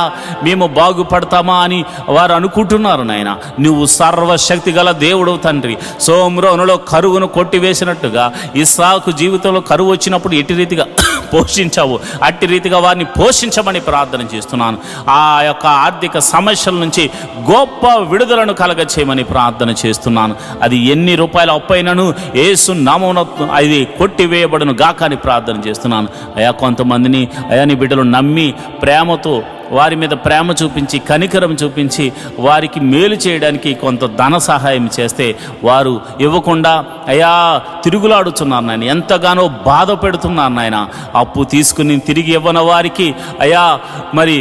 మేము బాగుపడతామా అని వారు అనుకుంటున్నారు నాయన. నువ్వు సర్వశక్తి గల దేవుడు తండ్రి. సోమ్రోనులో కరువును కొట్టివేసినట్టుగా ఇస్సాకు జీవితంలో కరువు వచ్చినప్పుడు ఎట్టి రీతిగా పోషించావు, అట్టి రీతిగా వారిని పోషించమని ప్రార్థన చేస్తున్నాను. ఆ యొక్క ఆర్థిక సమస్యల నుంచి గొప్ప విడుదలను కలగచేయమని ప్రార్థన చేస్తున్నాను. అది ఎన్ని రూపాయల అప్పైనను యేసు నామమున అది కొట్టివేయబడును గాక అని ప్రార్థన చేస్తున్నాను అయ్యా. కొంతమందిని అయ్యా నీ బిడ్డలు నమ్మి ప్రేమతో వారి మీద ప్రేమ చూపించి కనికరం చూపించి వారికి మేలు చేయడానికి కొంత ధన సహాయం చేస్తే వారు ఇవ్వకుండా అయ్యా తిరుగులాడుతున్నారు నాయన. ఎంతగానో బాధ పెడుతున్నారు నాయన. అప్పు తీసుకుని తిరిగి ఇవ్వని వారికి అయ్యా మరి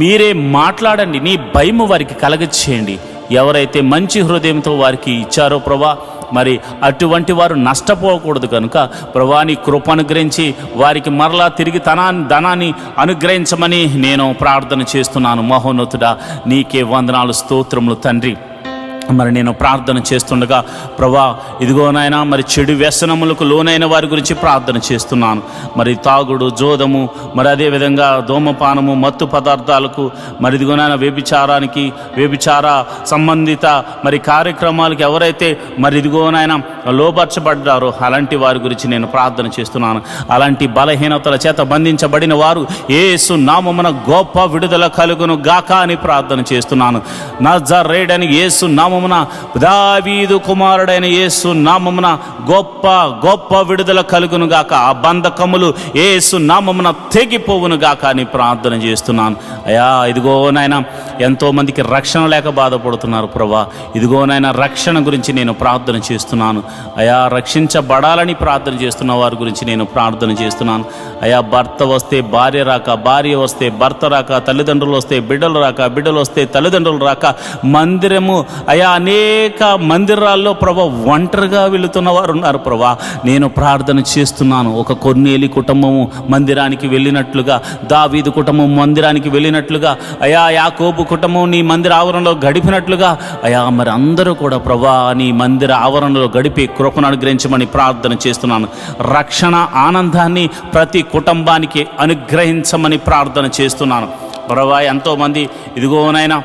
మీరే మాట్లాడండి. నీ భయం వారికి కలగచేయండి. ఎవరైతే మంచి హృదయంతో వారికి ఇచ్చారో ప్రభా, మరి అటువంటి వారు నష్టపోకూడదు కనుక ప్రభా నీ కృప అనుగ్రహించి వారికి మరలా తిరిగి ధనాన్ని అనుగ్రహించమని నేను ప్రార్థన చేస్తున్నాను. మహోన్నతుడా నీకే వందనాలు, స్తోత్రములు తండ్రి. మరి నేను ప్రార్థన చేస్తుండగా ప్రభా ఇదిగో నాయన మరి చెడు వ్యసనములకు లోనైన వారి గురించి ప్రార్థన చేస్తున్నాను. మరి తాగుడు, జోదము, మరి అదేవిధంగా ధూమపానము, మత్తు పదార్థాలకు, మరి ఇదిగో నాయన వ్యభిచార సంబంధిత మరి కార్యక్రమాలకు ఎవరైతే మరి ఇదిగో నాయన లోబర్చబడ్డారో అలాంటి వారి గురించి నేను ప్రార్థన చేస్తున్నాను. అలాంటి బలహీనతల చేత బంధించబడిన వారు యేసు నామమున గొప్ప విడుదల కలుగును గాక అని ప్రార్థన చేస్తున్నాను. నజరేయుడైన యేసు నామమున దావీదు కుమారుడైన యేసు నామమున గొప్ప గొప్ప విడుదల కలుగును గాక. ఆ బంధకములు యేసు నామమున తెగిపోవును గాక అని ప్రార్థన చేస్తున్నాను అయ్యా. ఇదిగోనైనా ఎంతోమందికి రక్షణ లేక బాధపడుతున్నారు ప్రభా. ఇదిగోనైనా రక్షణ గురించి నేను ప్రార్థన చేస్తున్నాను అయ్యా. రక్షించబడాలని ప్రార్థన చేస్తున్న వారి గురించి నేను ప్రార్థన చేస్తున్నాను అయ్యా. భర్త వస్తే భార్య రాక, భార్య వస్తే భర్త రాక, తల్లిదండ్రులు వస్తే బిడ్డలు రాక, బిడ్డలు వస్తే తల్లిదండ్రులు రాక, మందిరము అయ్యా అనేక మందిరాల్లో ప్రభా ఒంటరిగా వెళుతున్న వారు ఉన్నారు ప్రభా. నేను ప్రార్థన చేస్తున్నాను. ఒక కొర్నేలి కుటుంబము మందిరానికి వెళ్ళినట్లుగా, దావీదు కుటుంబం మందిరానికి వెళ్ళినట్లుగా అయ్యా, యాకోబు కుటుంబం నీ మందిర ఆవరణలో గడిపినట్లుగా అయ్యా మరి అందరూ కూడా ప్రభా నీ మందిర ఆవరణలో గడిపి కృపను అనుగ్రహించమని ప్రార్థన చేస్తున్నాను. రక్షణ ఆనందాన్ని ప్రతి కుటుంబానికి అనుగ్రహించమని ప్రార్థన చేస్తున్నాను ప్రభా. ఎంతోమంది ఇదిగోనైనా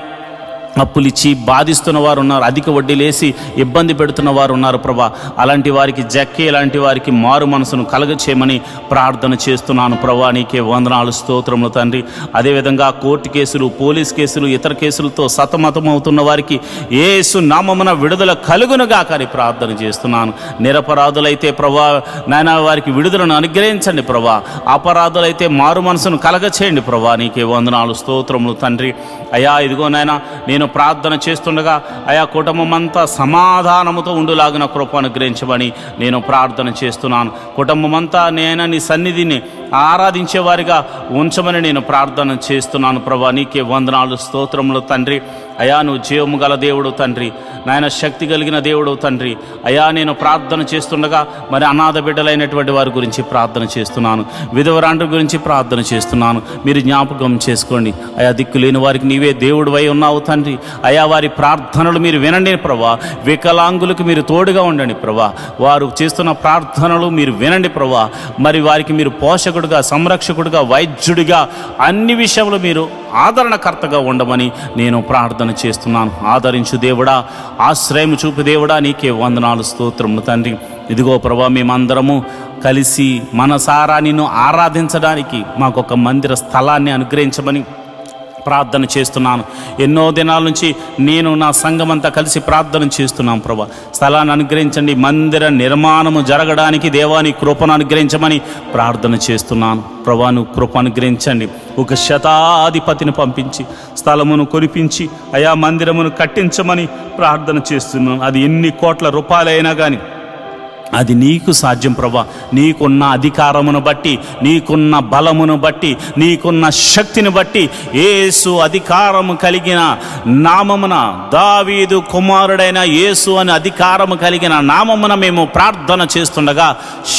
అప్పులిచ్చి బాధిస్తున్న వారు ఉన్నారు, అధిక వడ్డీలేసి ఇబ్బంది పెడుతున్న వారు ఉన్నారు ప్రభా. అలాంటి వారికి జక్కే లాంటి వారికి మారు మనసును కలగచేయమని ప్రార్థన చేస్తున్నాను ప్రభా. నీకే వందనాలు, స్తోత్రములు తండ్రి. అదేవిధంగా కోర్టు కేసులు, పోలీస్ కేసులు, ఇతర కేసులతో సతమతమవుతున్న వారికి యేసు నామమున విడుదల కలుగునుగా కానీ ప్రార్థన చేస్తున్నాను. నిరపరాధులైతే ప్రభా నాయన వారికి విడుదలను అనుగ్రహించండి ప్రభా. అపరాధులైతే మారు మనసును కలగచేయండి ప్రభా. నీకే వందనాలు, స్తోత్రములు తండ్రి. అయ్యా ఇదిగో నాయన నేను ప్రార్థన చేస్తుండగా అయా కుటుంబం అంతా సమాధానముతో ఉండులాగిన కృప అనుగ్రహించమని నేను ప్రార్థన చేస్తున్నాను. కుటుంబం అంతా నేను నీ సన్నిధిని ఆరాధించేవారిగా ఉంచమని నేను ప్రార్థన చేస్తున్నాను ప్రభా. నీకే వందనాలు, స్తోత్రములు తండ్రి. అయా నువ్వు జీవము గల దేవుడు తండ్రి, నాయన శక్తి కలిగిన దేవుడు తండ్రి. అయా నేను ప్రార్థన చేస్తుండగా మరి అనాథ బిడ్డలైనటువంటి వారి గురించి ప్రార్థన చేస్తున్నాను, విధవరాండ్ర గురించి ప్రార్థన చేస్తున్నాను. మీరు జ్ఞాపకం చేసుకోండి అయా. దిక్కు లేని వారికి నీవే దేవుడు అయి ఉన్నావు తండ్రి. అయా వారి ప్రార్థనలు మీరు వినండి ప్రభా. వికలాంగులకు మీరు తోడుగా ఉండండి ప్రభా. వారు చేస్తున్న ప్రార్థనలు మీరు వినండి ప్రభా. మరి వారికి మీరు పోషకుడుగా, సంరక్షకుడుగా, వైద్యుడిగా అన్ని విషయంలో మీరు ఆదరణకర్తగా ఉండమని నేను ప్రార్థన చేస్తున్నాను. ఆదరించు దేవుడా, ఆశ్రయం చూపు దేవుడా, నీకే వందనాలు, స్తోత్రములు తండ్రి. ఇదిగో ప్రభా మేమందరము కలిసి మనసారా నిన్ను ఆరాధించడానికి మాకొక మందిర స్థలాన్ని అనుగ్రహించమని ప్రార్థన చేస్తున్నాను. ఎన్నో దినాల నుంచి నేను నా సంఘమంతా కలిసి ప్రార్థన చేస్తున్నాం ప్రభా. స్థలాన్ని అనుగ్రహించండి. మందిర నిర్మాణము జరగడానికి దేవాని కృపను అనుగ్రహించమని ప్రార్థన చేస్తున్నాను ప్రభా. నువ్వు కృప అనుగ్రహించండి. ఒక శతాధిపతిని పంపించి స్థలమును కొనిపించి అయా మందిరమును కట్టించమని ప్రార్థన చేస్తున్నాను. అది ఎన్ని కోట్ల రూపాయలైనా కానీ అది నీకు సాధ్యం ప్రభా. నీకున్న అధికారమును బట్టి, నీకున్న బలమును బట్టి, నీకున్న శక్తిని బట్టి, యేసు అధికారము కలిగిన నామమున, దావీదు కుమారుడైన యేసు అని అధికారము కలిగిన నామమున మేము ప్రార్థన చేస్తుండగా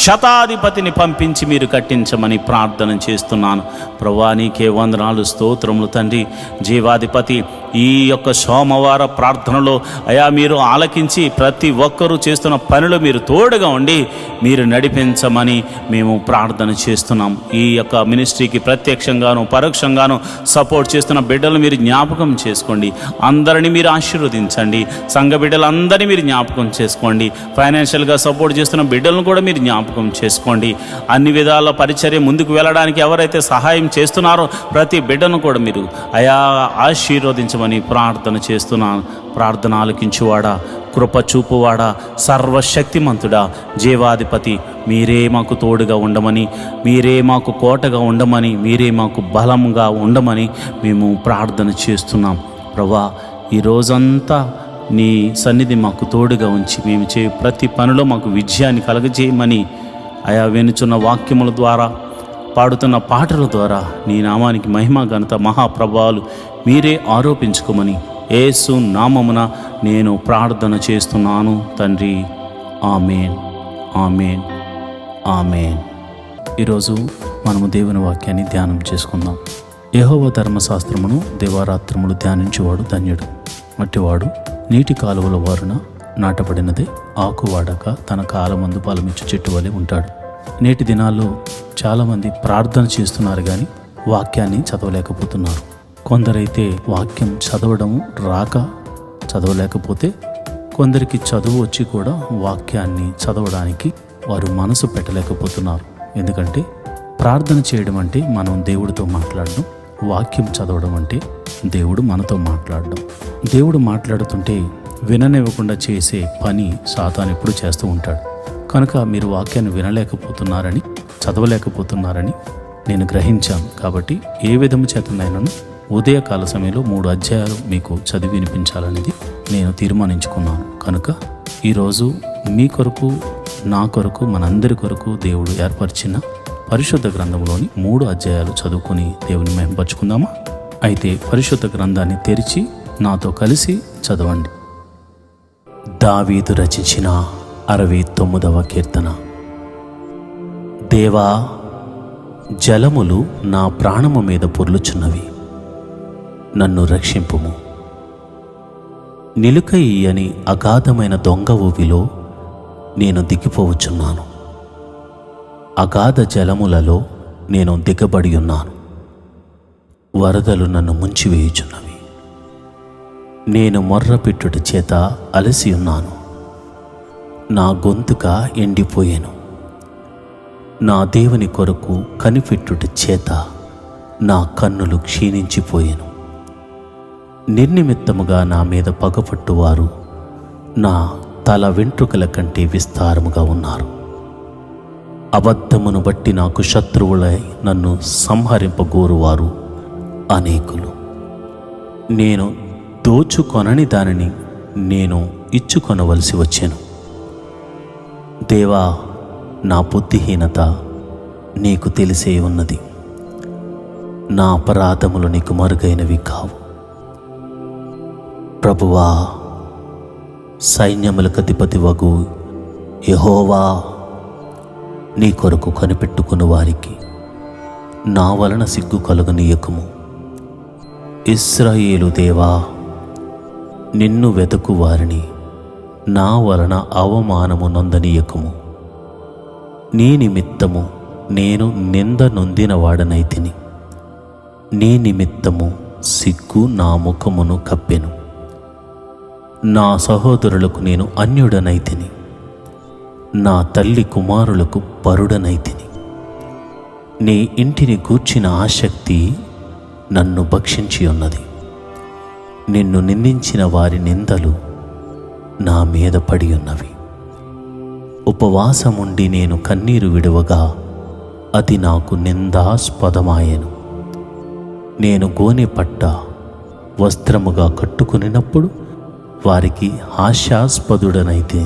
శతాధిపతిని పంపించి మీరు కట్టించమని ప్రార్థన చేస్తున్నాను ప్రభా. నీకే వందనాలు, స్తోత్రములు తండ్రి. జీవాధిపతి, ఈ యొక్క సోమవార ప్రార్థనలో అయా మీరు ఆలకించి ప్రతి ఒక్కరూ చేస్తున్న పనులు మీరు తోడుగా ఉండి మీరు నడిపించమని మేము ప్రార్థన చేస్తున్నాం. ఈ యొక్క మినిస్ట్రీకి ప్రత్యక్షంగాను పరోక్షంగాను సపోర్ట్ చేస్తున్న బిడ్డలు మీరు జ్ఞాపకం చేసుకోండి. అందరినీ మీరు ఆశీర్వదించండి. సంఘ బిడ్డలందరినీ మీరు జ్ఞాపకం చేసుకోండి. ఫైనాన్షియల్గా సపోర్ట్ చేస్తున్న బిడ్డలను కూడా మీరు జ్ఞాపకం చేసుకోండి. అన్ని విధాల పరిచర్య ముందుకు వెళ్ళడానికి ఎవరైతే సహాయం చేస్తున్నారో ప్రతి బిడ్డను కూడా మీరు అయా ఆశీర్వదించమని ప్రార్థన చేస్తున్నాను. ప్రార్థన ఆలకించువాడా, కృప చూపువాడా, సర్వశక్తిమంతుడా, జీవాధిపతి, మీరే మాకు తోడుగా ఉండమని, మీరే మాకు కోటగా ఉండమని, మీరే మాకు బలంగా ఉండమని మేము ప్రార్థన చేస్తున్నాం ప్రభా. ఈ రోజంతా నీ సన్నిధి మాకు తోడుగా ఉంచి మేము ప్రతి పనిలో మాకు విజయాన్ని కలగజేయమని ఆయా వినుచున్న వాక్యముల ద్వారా, పాడుతున్న పాటల ద్వారా నీ నామానికి మహిమ ఘనత మహాప్రభావాలు మీరే ఆరోపించుకోమని యేసు నామమున నేను ప్రార్థన చేస్తున్నాను తండ్రి. ఆమేన్, ఆమేన్, ఆమేన్. ఈరోజు మనము దేవుని వాక్యాన్ని ధ్యానం చేసుకుందాం. యెహోవా ధర్మశాస్త్రమును దివారాత్రములు ధ్యానించేవాడు ధన్యుడు. అట్టివాడు నీటి కాలువల వారున నాటబడినదే, ఆకు వాడక తన కాలమందు ఫలమిచ్చు చెట్టు వలె ఉంటాడు. నేటి దినాల్లో చాలామంది ప్రార్థన చేస్తున్నారు కానీ వాక్యాన్ని చదవలేకపోతున్నారు. కొందరైతే వాక్యం చదవడము రాక చదవలేకపోతే, కొందరికి చదువు వచ్చి కూడా వాక్యాన్ని చదవడానికి వారు మనసు పెట్టలేకపోతున్నారు. ఎందుకంటే ప్రార్థన చేయడం అంటే మనం దేవుడితో మాట్లాడడం, వాక్యం చదవడం అంటే దేవుడు మనతో మాట్లాడడం. దేవుడు మాట్లాడుతుంటే విననివ్వకుండా చేసే పని సాతాను ఎప్పుడు చేస్తూ ఉంటాడు. కనుక మీరు వాక్యాన్ని వినలేకపోతున్నారని, చదవలేకపోతున్నారని నేను గ్రహించాను. కాబట్టి ఏ విధము చేతనైనాను ఉదయకాల సమయంలో 3 అధ్యాయాలు మీకు చదివి వినిపించాలనేది నేను తీర్మానించుకున్నాను. కనుక ఈరోజు మీ కొరకు, నా కొరకు, మనందరి కొరకు దేవుడు ఏర్పరిచిన పరిశుద్ధ గ్రంథంలోని 3 అధ్యాయాలు చదువుకొని దేవుని మహిమపరుచుకుందామా? అయితే పరిశుద్ధ గ్రంథాన్ని తెరిచి నాతో కలిసి చదవండి. దావీదు రచించిన 69వ కీర్తన. దేవా, జలములు నా ప్రాణము మీద పొర్లుచున్నవి, నన్ను రక్షింపుము. నిలుక ఇయ్యని అగాధమైన దొంగ ఊవిలో నేను దిగిపోవచ్చున్నాను. అగాధ జలములలో నేను దిగబడి ఉన్నాను. వరదలు నన్ను ముంచివేయుచున్నవి. నేను మొర్రపెట్టుట చేత అలసి ఉన్నాను. నా గొంతుక ఎండిపోయాను. నా దేవుని కొరకు కనిపెట్టుట చేత నా కన్నులు క్షీణించిపోయాను. నిర్నిమిత్తముగా నా మీద పగపట్టువారు నా తల వెంట్రుకల కంటే విస్తారముగా ఉన్నారు. అబద్ధమును బట్టి నాకు శత్రువులై నన్ను సంహరింపగోరువారు అనేకులు. నేను దోచుకొనని దానిని నేను ఇచ్చుకొనవలసి వచ్చెను. దేవా, నా బుద్ధిహీనత నీకు తెలిసే ఉన్నది. నా అపరాధములు నీకు మరుగైనవి కావు. ప్రభువా, సైన్యములకు అధిపతి వగు యెహోవా, నీ కొరకు కనిపెట్టుకుని వారికి నా వలన సిగ్గు కలుగనీయకుము. ఇశ్రాయేలు దేవా, నిన్ను వెతుకు వారిని నా వలన అవమానము నొందనీయకుము. నీ నిమిత్తము నేను నింద నొందిన వాడనైతిని. నీ నిమిత్తము సిగ్గు నా ముఖమును కప్పెను. నా సహోదరులకు నేను అన్యుడనైతిని. నా తల్లి కుమారులకు పరుడనైతిని. నీ ఇంటిని గూర్చిన ఆసక్తి నన్ను భక్షించి ఉన్నది. నిన్ను నిందించిన వారి నిందలు నా మీద పడి ఉన్నవి. ఉపవాసముండి నేను కన్నీరు విడువగా అది నాకు నిందాస్పదమాయెను. నేను గోనె పట్ట వస్త్రముగా కట్టుకునినప్పుడు వారికి హాస్యాస్పదుడనైతే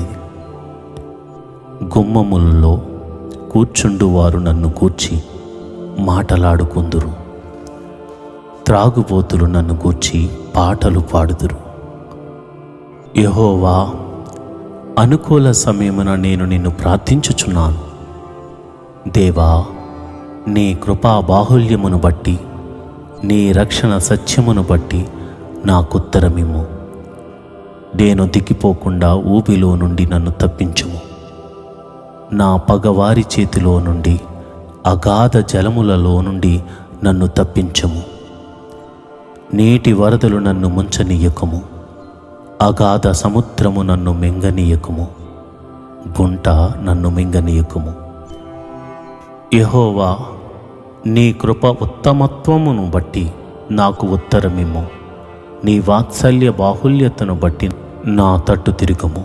గుమ్మములలో కూర్చుండువారు నన్ను గూర్చి మాటలాడుకుందురు. త్రాగుబోతులు నన్ను గూర్చి పాటలు పాడుదురు. యెహోవా, అనుకూల సమయమున నేను నిన్ను ప్రార్థించుచున్నాను. దేవా, నీ కృపా బాహుల్యమును బట్టి, నీ రక్షణ సత్యమును బట్టి నాకుత్తరమిమ్ము. నేను దిగిపోకుండా ఊబిలో నుండి నన్ను తప్పించుము. నా పగవారి చేతిలో నుండి, అగాధ జలములలో నుండి నన్ను తప్పించుము. నీటి వరదలు నన్ను ముంచనీయకము. అగాధ సముద్రము నన్ను మింగనీయకము. గుంట నన్ను మింగనీయకము. యెహోవా, నీ కృప ఉత్తమత్వమును బట్టి నాకు ఉత్తరమిమ్ము. నీ వాత్సల్య బాహుల్యతను బట్టి నా తట్టు తిరుగుము.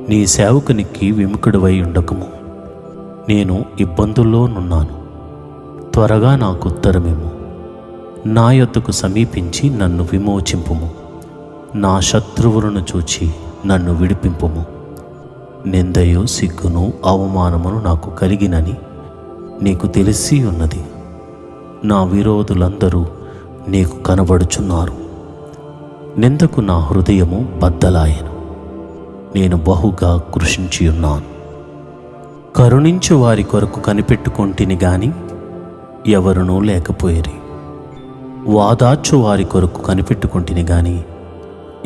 నీ సేవకునికి విముఖుడివై ఉండకము. నేను ఇబ్బందుల్లోనున్నాను, త్వరగా నాకు ఉత్తరమిమ్ము. నా యొద్దకు సమీపించి నన్ను విమోచింపుము. నా శత్రువులను చూచి నన్ను విడిపింపుము. నిందయు సిగ్గును అవమానమును నాకు కలిగినని నీకు తెలిసి ఉన్నది. నా విరోధులందరూ నీకు కనబడుచున్నారు. నిందకు నా హృదయము బద్దలాయెను. నేను బహుగా కృషించి ఉన్నాను. కరుణించు వారి కొరకు కనిపెట్టుకొంటిని గాని ఎవరునూ లేకపోయిరి. వాదార్చు వారి కొరకు కనిపెట్టుకొంటిని గాని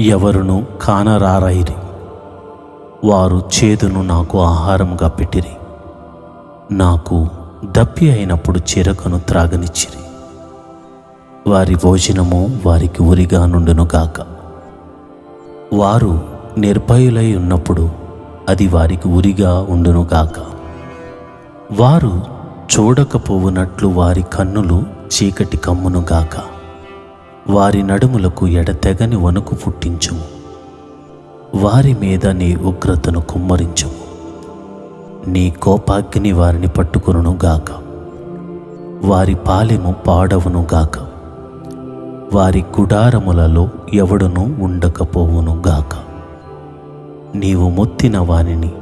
ఎవరునూ కానరారైరి. వారు చేదును నాకు ఆహారముగా పెట్టిరి. నాకు దప్పి అయినప్పుడు చిరకను త్రాగనిచ్చిరి. వారి భోజనము వారికి ఉరిగా నుండునుగాక. వారు నిర్భయులై ఉన్నప్పుడు అది వారికి ఉరిగా ఉండునుగాక. వారు చూడకపోవునట్లు వారి కన్నులు చీకటి కమ్మునుగాక. వారి నడుములకు ఎడతెగని వణుకు పుట్టించుము. వారి మీద నీ ఉగ్రతను కుమ్మరించుము. నీ కోపాగ్ని వారిని పట్టుకొనుగాక. వారి పాలెము పాడవునుగాక. వారి గుడారములలో ఎవడునూ ఉండకపోవునుగాక. నీవు మొత్తిన వానిని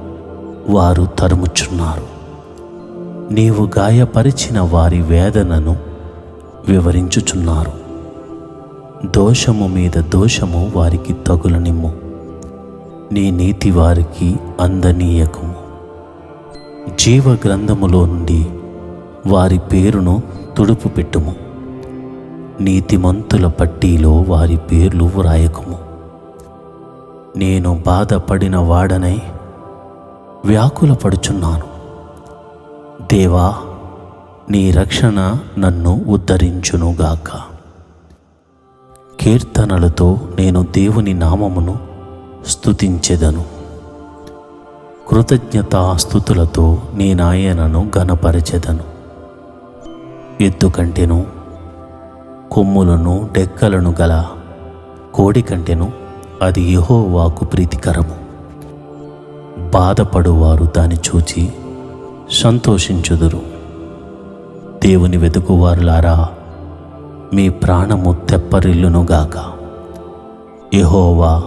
వారు తరుముచున్నారు. నీవు గాయపరిచిన వారి వేదనను వివరించుచున్నారు. దోషము మీద దోషము వారికి తగులనిమ్ము. నీ నీతి వారికి అందనీయకము. జీవ గ్రంథములో నుండి వారి పేరును తుడుపు పెట్టుము. నీతిమంతుల పట్టీలో వారి పేర్లు వ్రాయకము. నేను బాధపడిన వాడనై వ్యాకులపడుచున్నాను. దేవా, నీ రక్షణ నన్ను ఉద్ధరించునుగాక. కీర్తనలతో నేను దేవుని నామమును స్తుతించెదను. కృతజ్ఞతాస్తుతులతో నేనాయనను ఘనపరచెదను. ఎద్దు కంటెను, కొమ్ములను డెక్కలను గల కోడి కంటెను అది యెహోవాకు ప్రీతికరము. బాధపడువారు దాన్ని చూచి సంతోషించుదురు. దేవుని వెతుకువారులారా, మీ ప్రాణము తెప్పరిల్లునుగాక. యెహోవా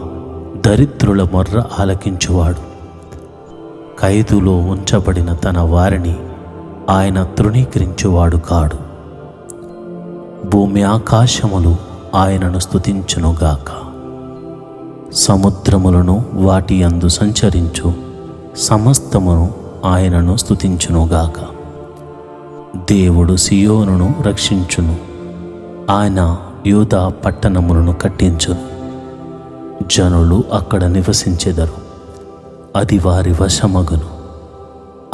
దరిద్రుల మొర్ర ఆలకించువాడు. ఖైదులో ఉంచబడిన తన వారిని ఆయన తృణీకరించువాడు కాడు. భూమి ఆకాశములు ఆయనను స్తుతించునుగాక. సముద్రములను వాటి యందు సంచరించు సమస్తమును ఆయనను స్తుతించునుగాక. దేవుడు సియోనును రక్షించును. ఆయన యూదా పట్టణములను కట్టించును. జనులు అక్కడ నివసించెదరు. అది వారి వశమగును.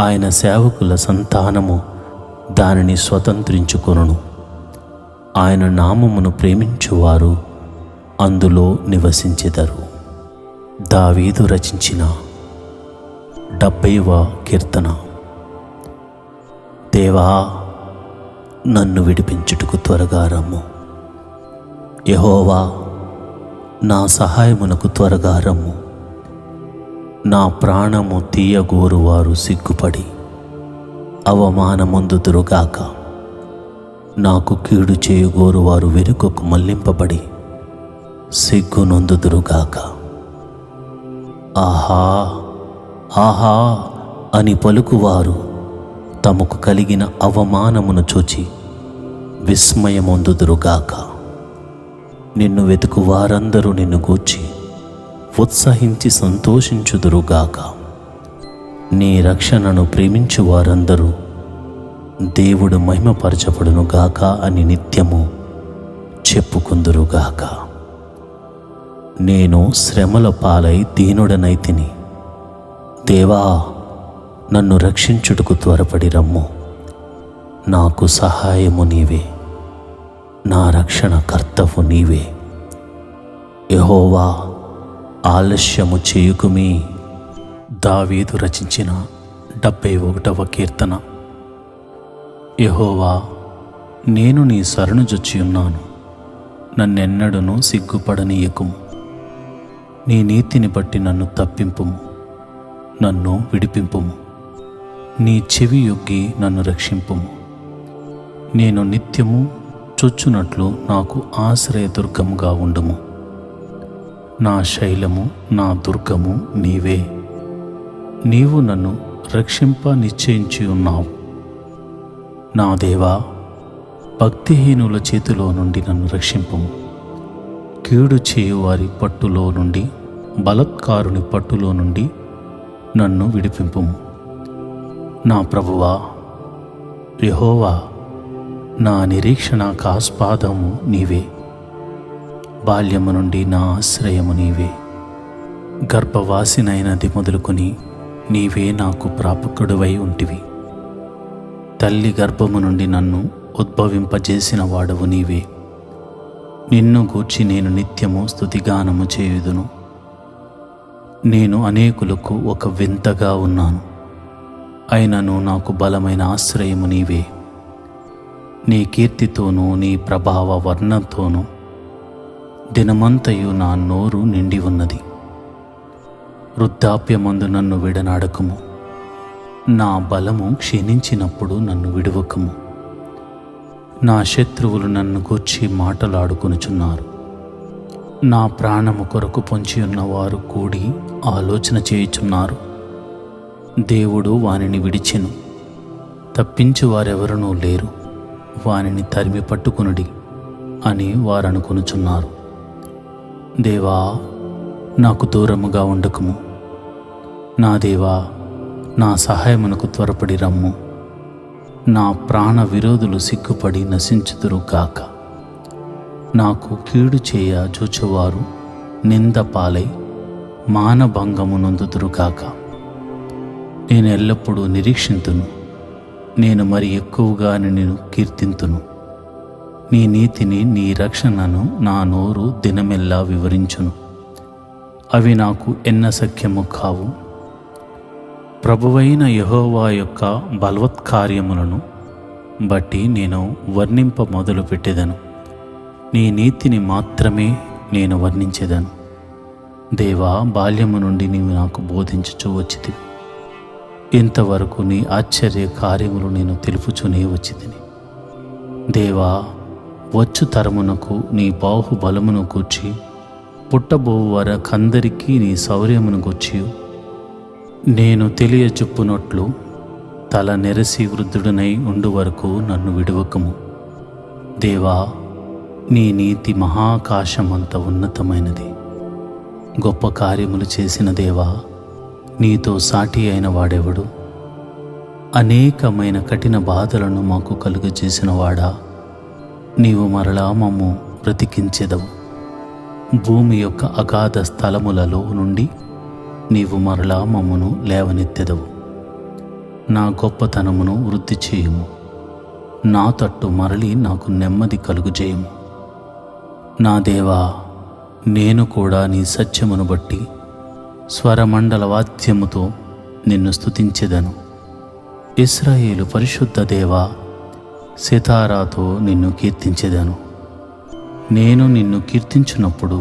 ఆయన సేవకుల సంతానము దానిని స్వతంత్రించుకొనును. ఆయన నామమును ప్రేమించువారు అందులో నివసించెదరు. దావీదు రచించిన 70వ కీర్తన. దేవా, నన్ను విడిపించుటకు త్వరగా రమ్ము. యెహోవా, నా సహాయమునకు త్వరగా రమ్ము. నా ప్రాణము తీయగోరువారు సిగ్గుపడి అవమానమొందుదురుగాక. నాకు కీడు చేయగోరువారు వెనుకకు మళ్లింపబడి సిగ్గునొందుదురుగాక. ఆహా, ఆహా అని పలుకువారు తమకు కలిగిన అవమానమును చూచి విస్మయమొందుదురుగాక. నిన్ను వెతుకు వారందరూ నిన్ను గూర్చి ఉత్సహించి సంతోషించుదురుగాక. నీ రక్షణను ప్రేమించు వారందరూ దేవుడు మహిమపరచబడునుగాక అని నిత్యము చెప్పుకుందురుగాక. నేను శ్రమల పాలై దీనుడనైతిని. దేవా, నన్ను రక్షించుటకు త్వరపడి రమ్ము. నాకు సహాయము నీవే, నా రక్షణ కర్తవు నీవే. యెహోవా, ఆలస్యము చేయుకుమి. దావీదు రచించిన 71వ కీర్తన. యెహోవా, నేను నీ శరణుజొచ్చియున్నాను, నన్నెన్నడూను సిగ్గుపడనీయకుము. నీ నీతిని బట్టి నన్ను తప్పింపుము, నన్ను విడిపింపుము. నీ చెవి యొగ్గి నన్ను రక్షింపుము. నేను నిత్యము చొచ్చునట్లు నాకు ఆశ్రయదుర్గముగా ఉండుము. నా శైలము, నా దుర్గము నీవే. నీవు నన్ను రక్షింప నిశ్చయించి ఉన్నావు. నా దేవా, భక్తిహీనుల చేతిలో నుండి నన్ను రక్షింపుము. కీడు చేయువారి పట్టులో నుండి, బలత్కారుని పట్టులో నుండి నన్ను విడిపింపుము. నా ప్రభువా, యెహోవా, నా నిరీక్షణాస్పదము నీవే. బాల్యము నుండి నా ఆశ్రయము నీవే. గర్భవాసినైనది మొదలుకొని నీవే నాకు ప్రాపకుడివై ఉంటివి. తల్లి గర్భము నుండి నన్ను ఉద్భవింపజేసిన వాడవు నీవే. నిన్ను గూర్చి నేను నిత్యము స్తుతిగానము చేయుదును. నేను అనేకులకు ఒక వింతగా ఉన్నాను, అయినను నాకు బలమైన ఆశ్రయము నీవే. నీ కీర్తితోనూ నీ ప్రభావ వర్ణంతోనూ దినమంతయు నా నోరు నిండి ఉన్నది. వృద్ధాప్యమందు నన్ను విడనాడకుము. నా బలము క్షీణించినప్పుడు నన్ను విడువకుము. నా శత్రువులు నన్ను గూర్చి మాటలాడుకొనుచున్నారు. నా ప్రాణము కొరకు పొంచి ఉన్నవారు కూడి ఆలోచన చేయుచున్నారు. దేవుడు వానిని విడిచెను, తప్పించు వారెవరనూ లేరు. వానిని తరిమి పట్టుకొనుడి అని వారనుకొనుచున్నారు. దేవా, నాకు దూరముగా ఉండకుము. నా దేవా, నా సహాయమునకు త్వరపడి రమ్ము. నా ప్రాణ విరోధులు సిగ్గుపడి నశించుదురు గాక. నాకు కీడు చేయ చూచువారు నింద పాలై మానభంగము నొందుదురుగాక. నేను ఎల్లప్పుడూ నిరీక్షింతును. నేను మరి ఎక్కువగా నిన్ను కీర్తింతును. నీ నీతిని, నీ రక్షణను నా నోరు దినమెల్లా వివరించును. అవి నాకు ఎన్నసఖ్యము కావు. ప్రభువైన యెహోవా యొక్క బలవత్కార్యములను బట్టి నేను వర్ణింప మొదలుపెట్టెదను. నీ నీతిని మాత్రమే నేను వర్ణించెదను. దేవా, బాల్యము నుండి నీవు నాకు బోధించుచూ వచ్చితివి. ఇంతవరకు నీ ఆశ్చర్య కార్యములు నేను తెలుపుచునే వచ్చితిని. దేవా, వచ్చు తరమునకు నీ బాహుబలమును గూర్చి, పుట్టబోవు వారకందరికీ నీ శౌర్యమును గూర్చి నేను తెలియచెప్పునట్లు తల నెరసి వృద్ధుడనై ఉండు వరకు నన్ను విడువకము. దేవా, నీ నీతి మహాకాశమంత ఉన్నతమైనది. గొప్ప కార్యములు చేసిన దేవా, నీతో సాటి అయిన వాడెవడు? అనేకమైన కఠిన బాధలను మాకు కలుగజేసిన వాడా, నీవు మరలా మమ్ము బ్రతికించెదవు. భూమి యొక్క అగాధ స్థలములలో నుండి నీవు మరలా మమ్మును లేవనెత్తెదవు. నా గొప్పతనమును వృద్ధి చేయుము. నా తట్టు మరలి నాకు నెమ్మది కలుగుజేయుము. నా దేవా, నేను కూడా నీ సత్యమును బట్టి స్వరమండల వాద్యముతో నిన్ను స్తుతించెదను. ఇశ్రాయేలు పరిశుద్ధ దేవా, సితారాతో నిన్ను కీర్తించెదను. నేను నిన్ను కీర్తించున్నప్పుడు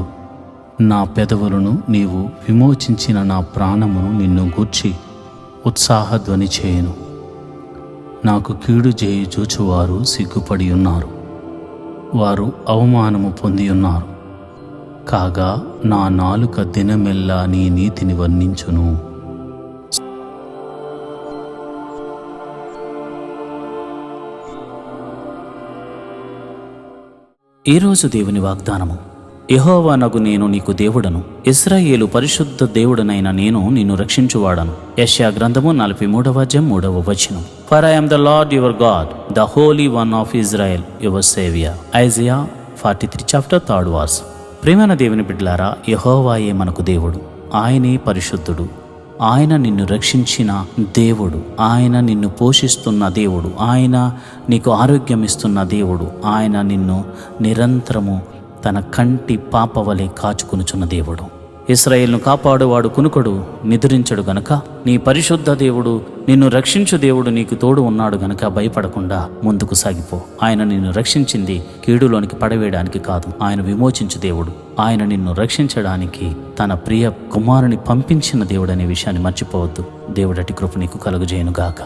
నా పెదవులను, నీవు విమోచించిన నా ప్రాణమును నిన్ను గూర్చి ఉత్సాహధ్వని చేయను. నాకు కీడు చేయి చూచువారు సిగ్గుపడి ఉన్నారు. వారు అవమానము పొంది ఉన్నారు. కాగా నా నాలుక దినమెల్లా నీ నీతిని వర్ణించును. ఈరోజు దేవుని వాగ్దానము. యెహోవానగు నేను నీకు దేవుడను, ఇశ్రాయేలు పరిశుద్ధ దేవుడనైన నేను నిన్ను రక్షించువాడను. యెషయా గ్రంథము 43:3 for I am the Lord your God, the Holy One of Israel, your Savior. Isaiah 43:3 ప్రియమైన దేవుని బిడ్డలారా, యెహోవాయే మనకు దేవుడు. ఆయనే పరిశుద్ధుడు. ఆయన నిన్ను రక్షించిన దేవుడు. ఆయన నిన్ను పోషిస్తున్న దేవుడు. ఆయన నీకు ఆరోగ్యం ఇస్తున్న దేవుడు. ఆయన నిన్ను నిరంతరము తన కంటి పాపవలే కాచుకొనుచున్న దేవుడు. ఇశ్రాయేలును కాపాడువాడు కునుకడు, నిద్రించడు గనుక, నీ పరిశుద్ధ దేవుడు, నిన్ను రక్షించు దేవుడు నీకు తోడు ఉన్నాడు గనుక భయపడకుండా ముందుకు సాగిపో. ఆయన నిన్ను రక్షించింది కీడులోనికి పడవేయడానికి కాదు, ఆయన విమోచించు దేవుడు. ఆయన నిన్ను రక్షించడానికి తన ప్రియ కుమారుని పంపించిన దేవుడు అనే విషయాన్ని మర్చిపోవద్దు. దేవుడటి కృప నీకు కలుగజేయునుగాక.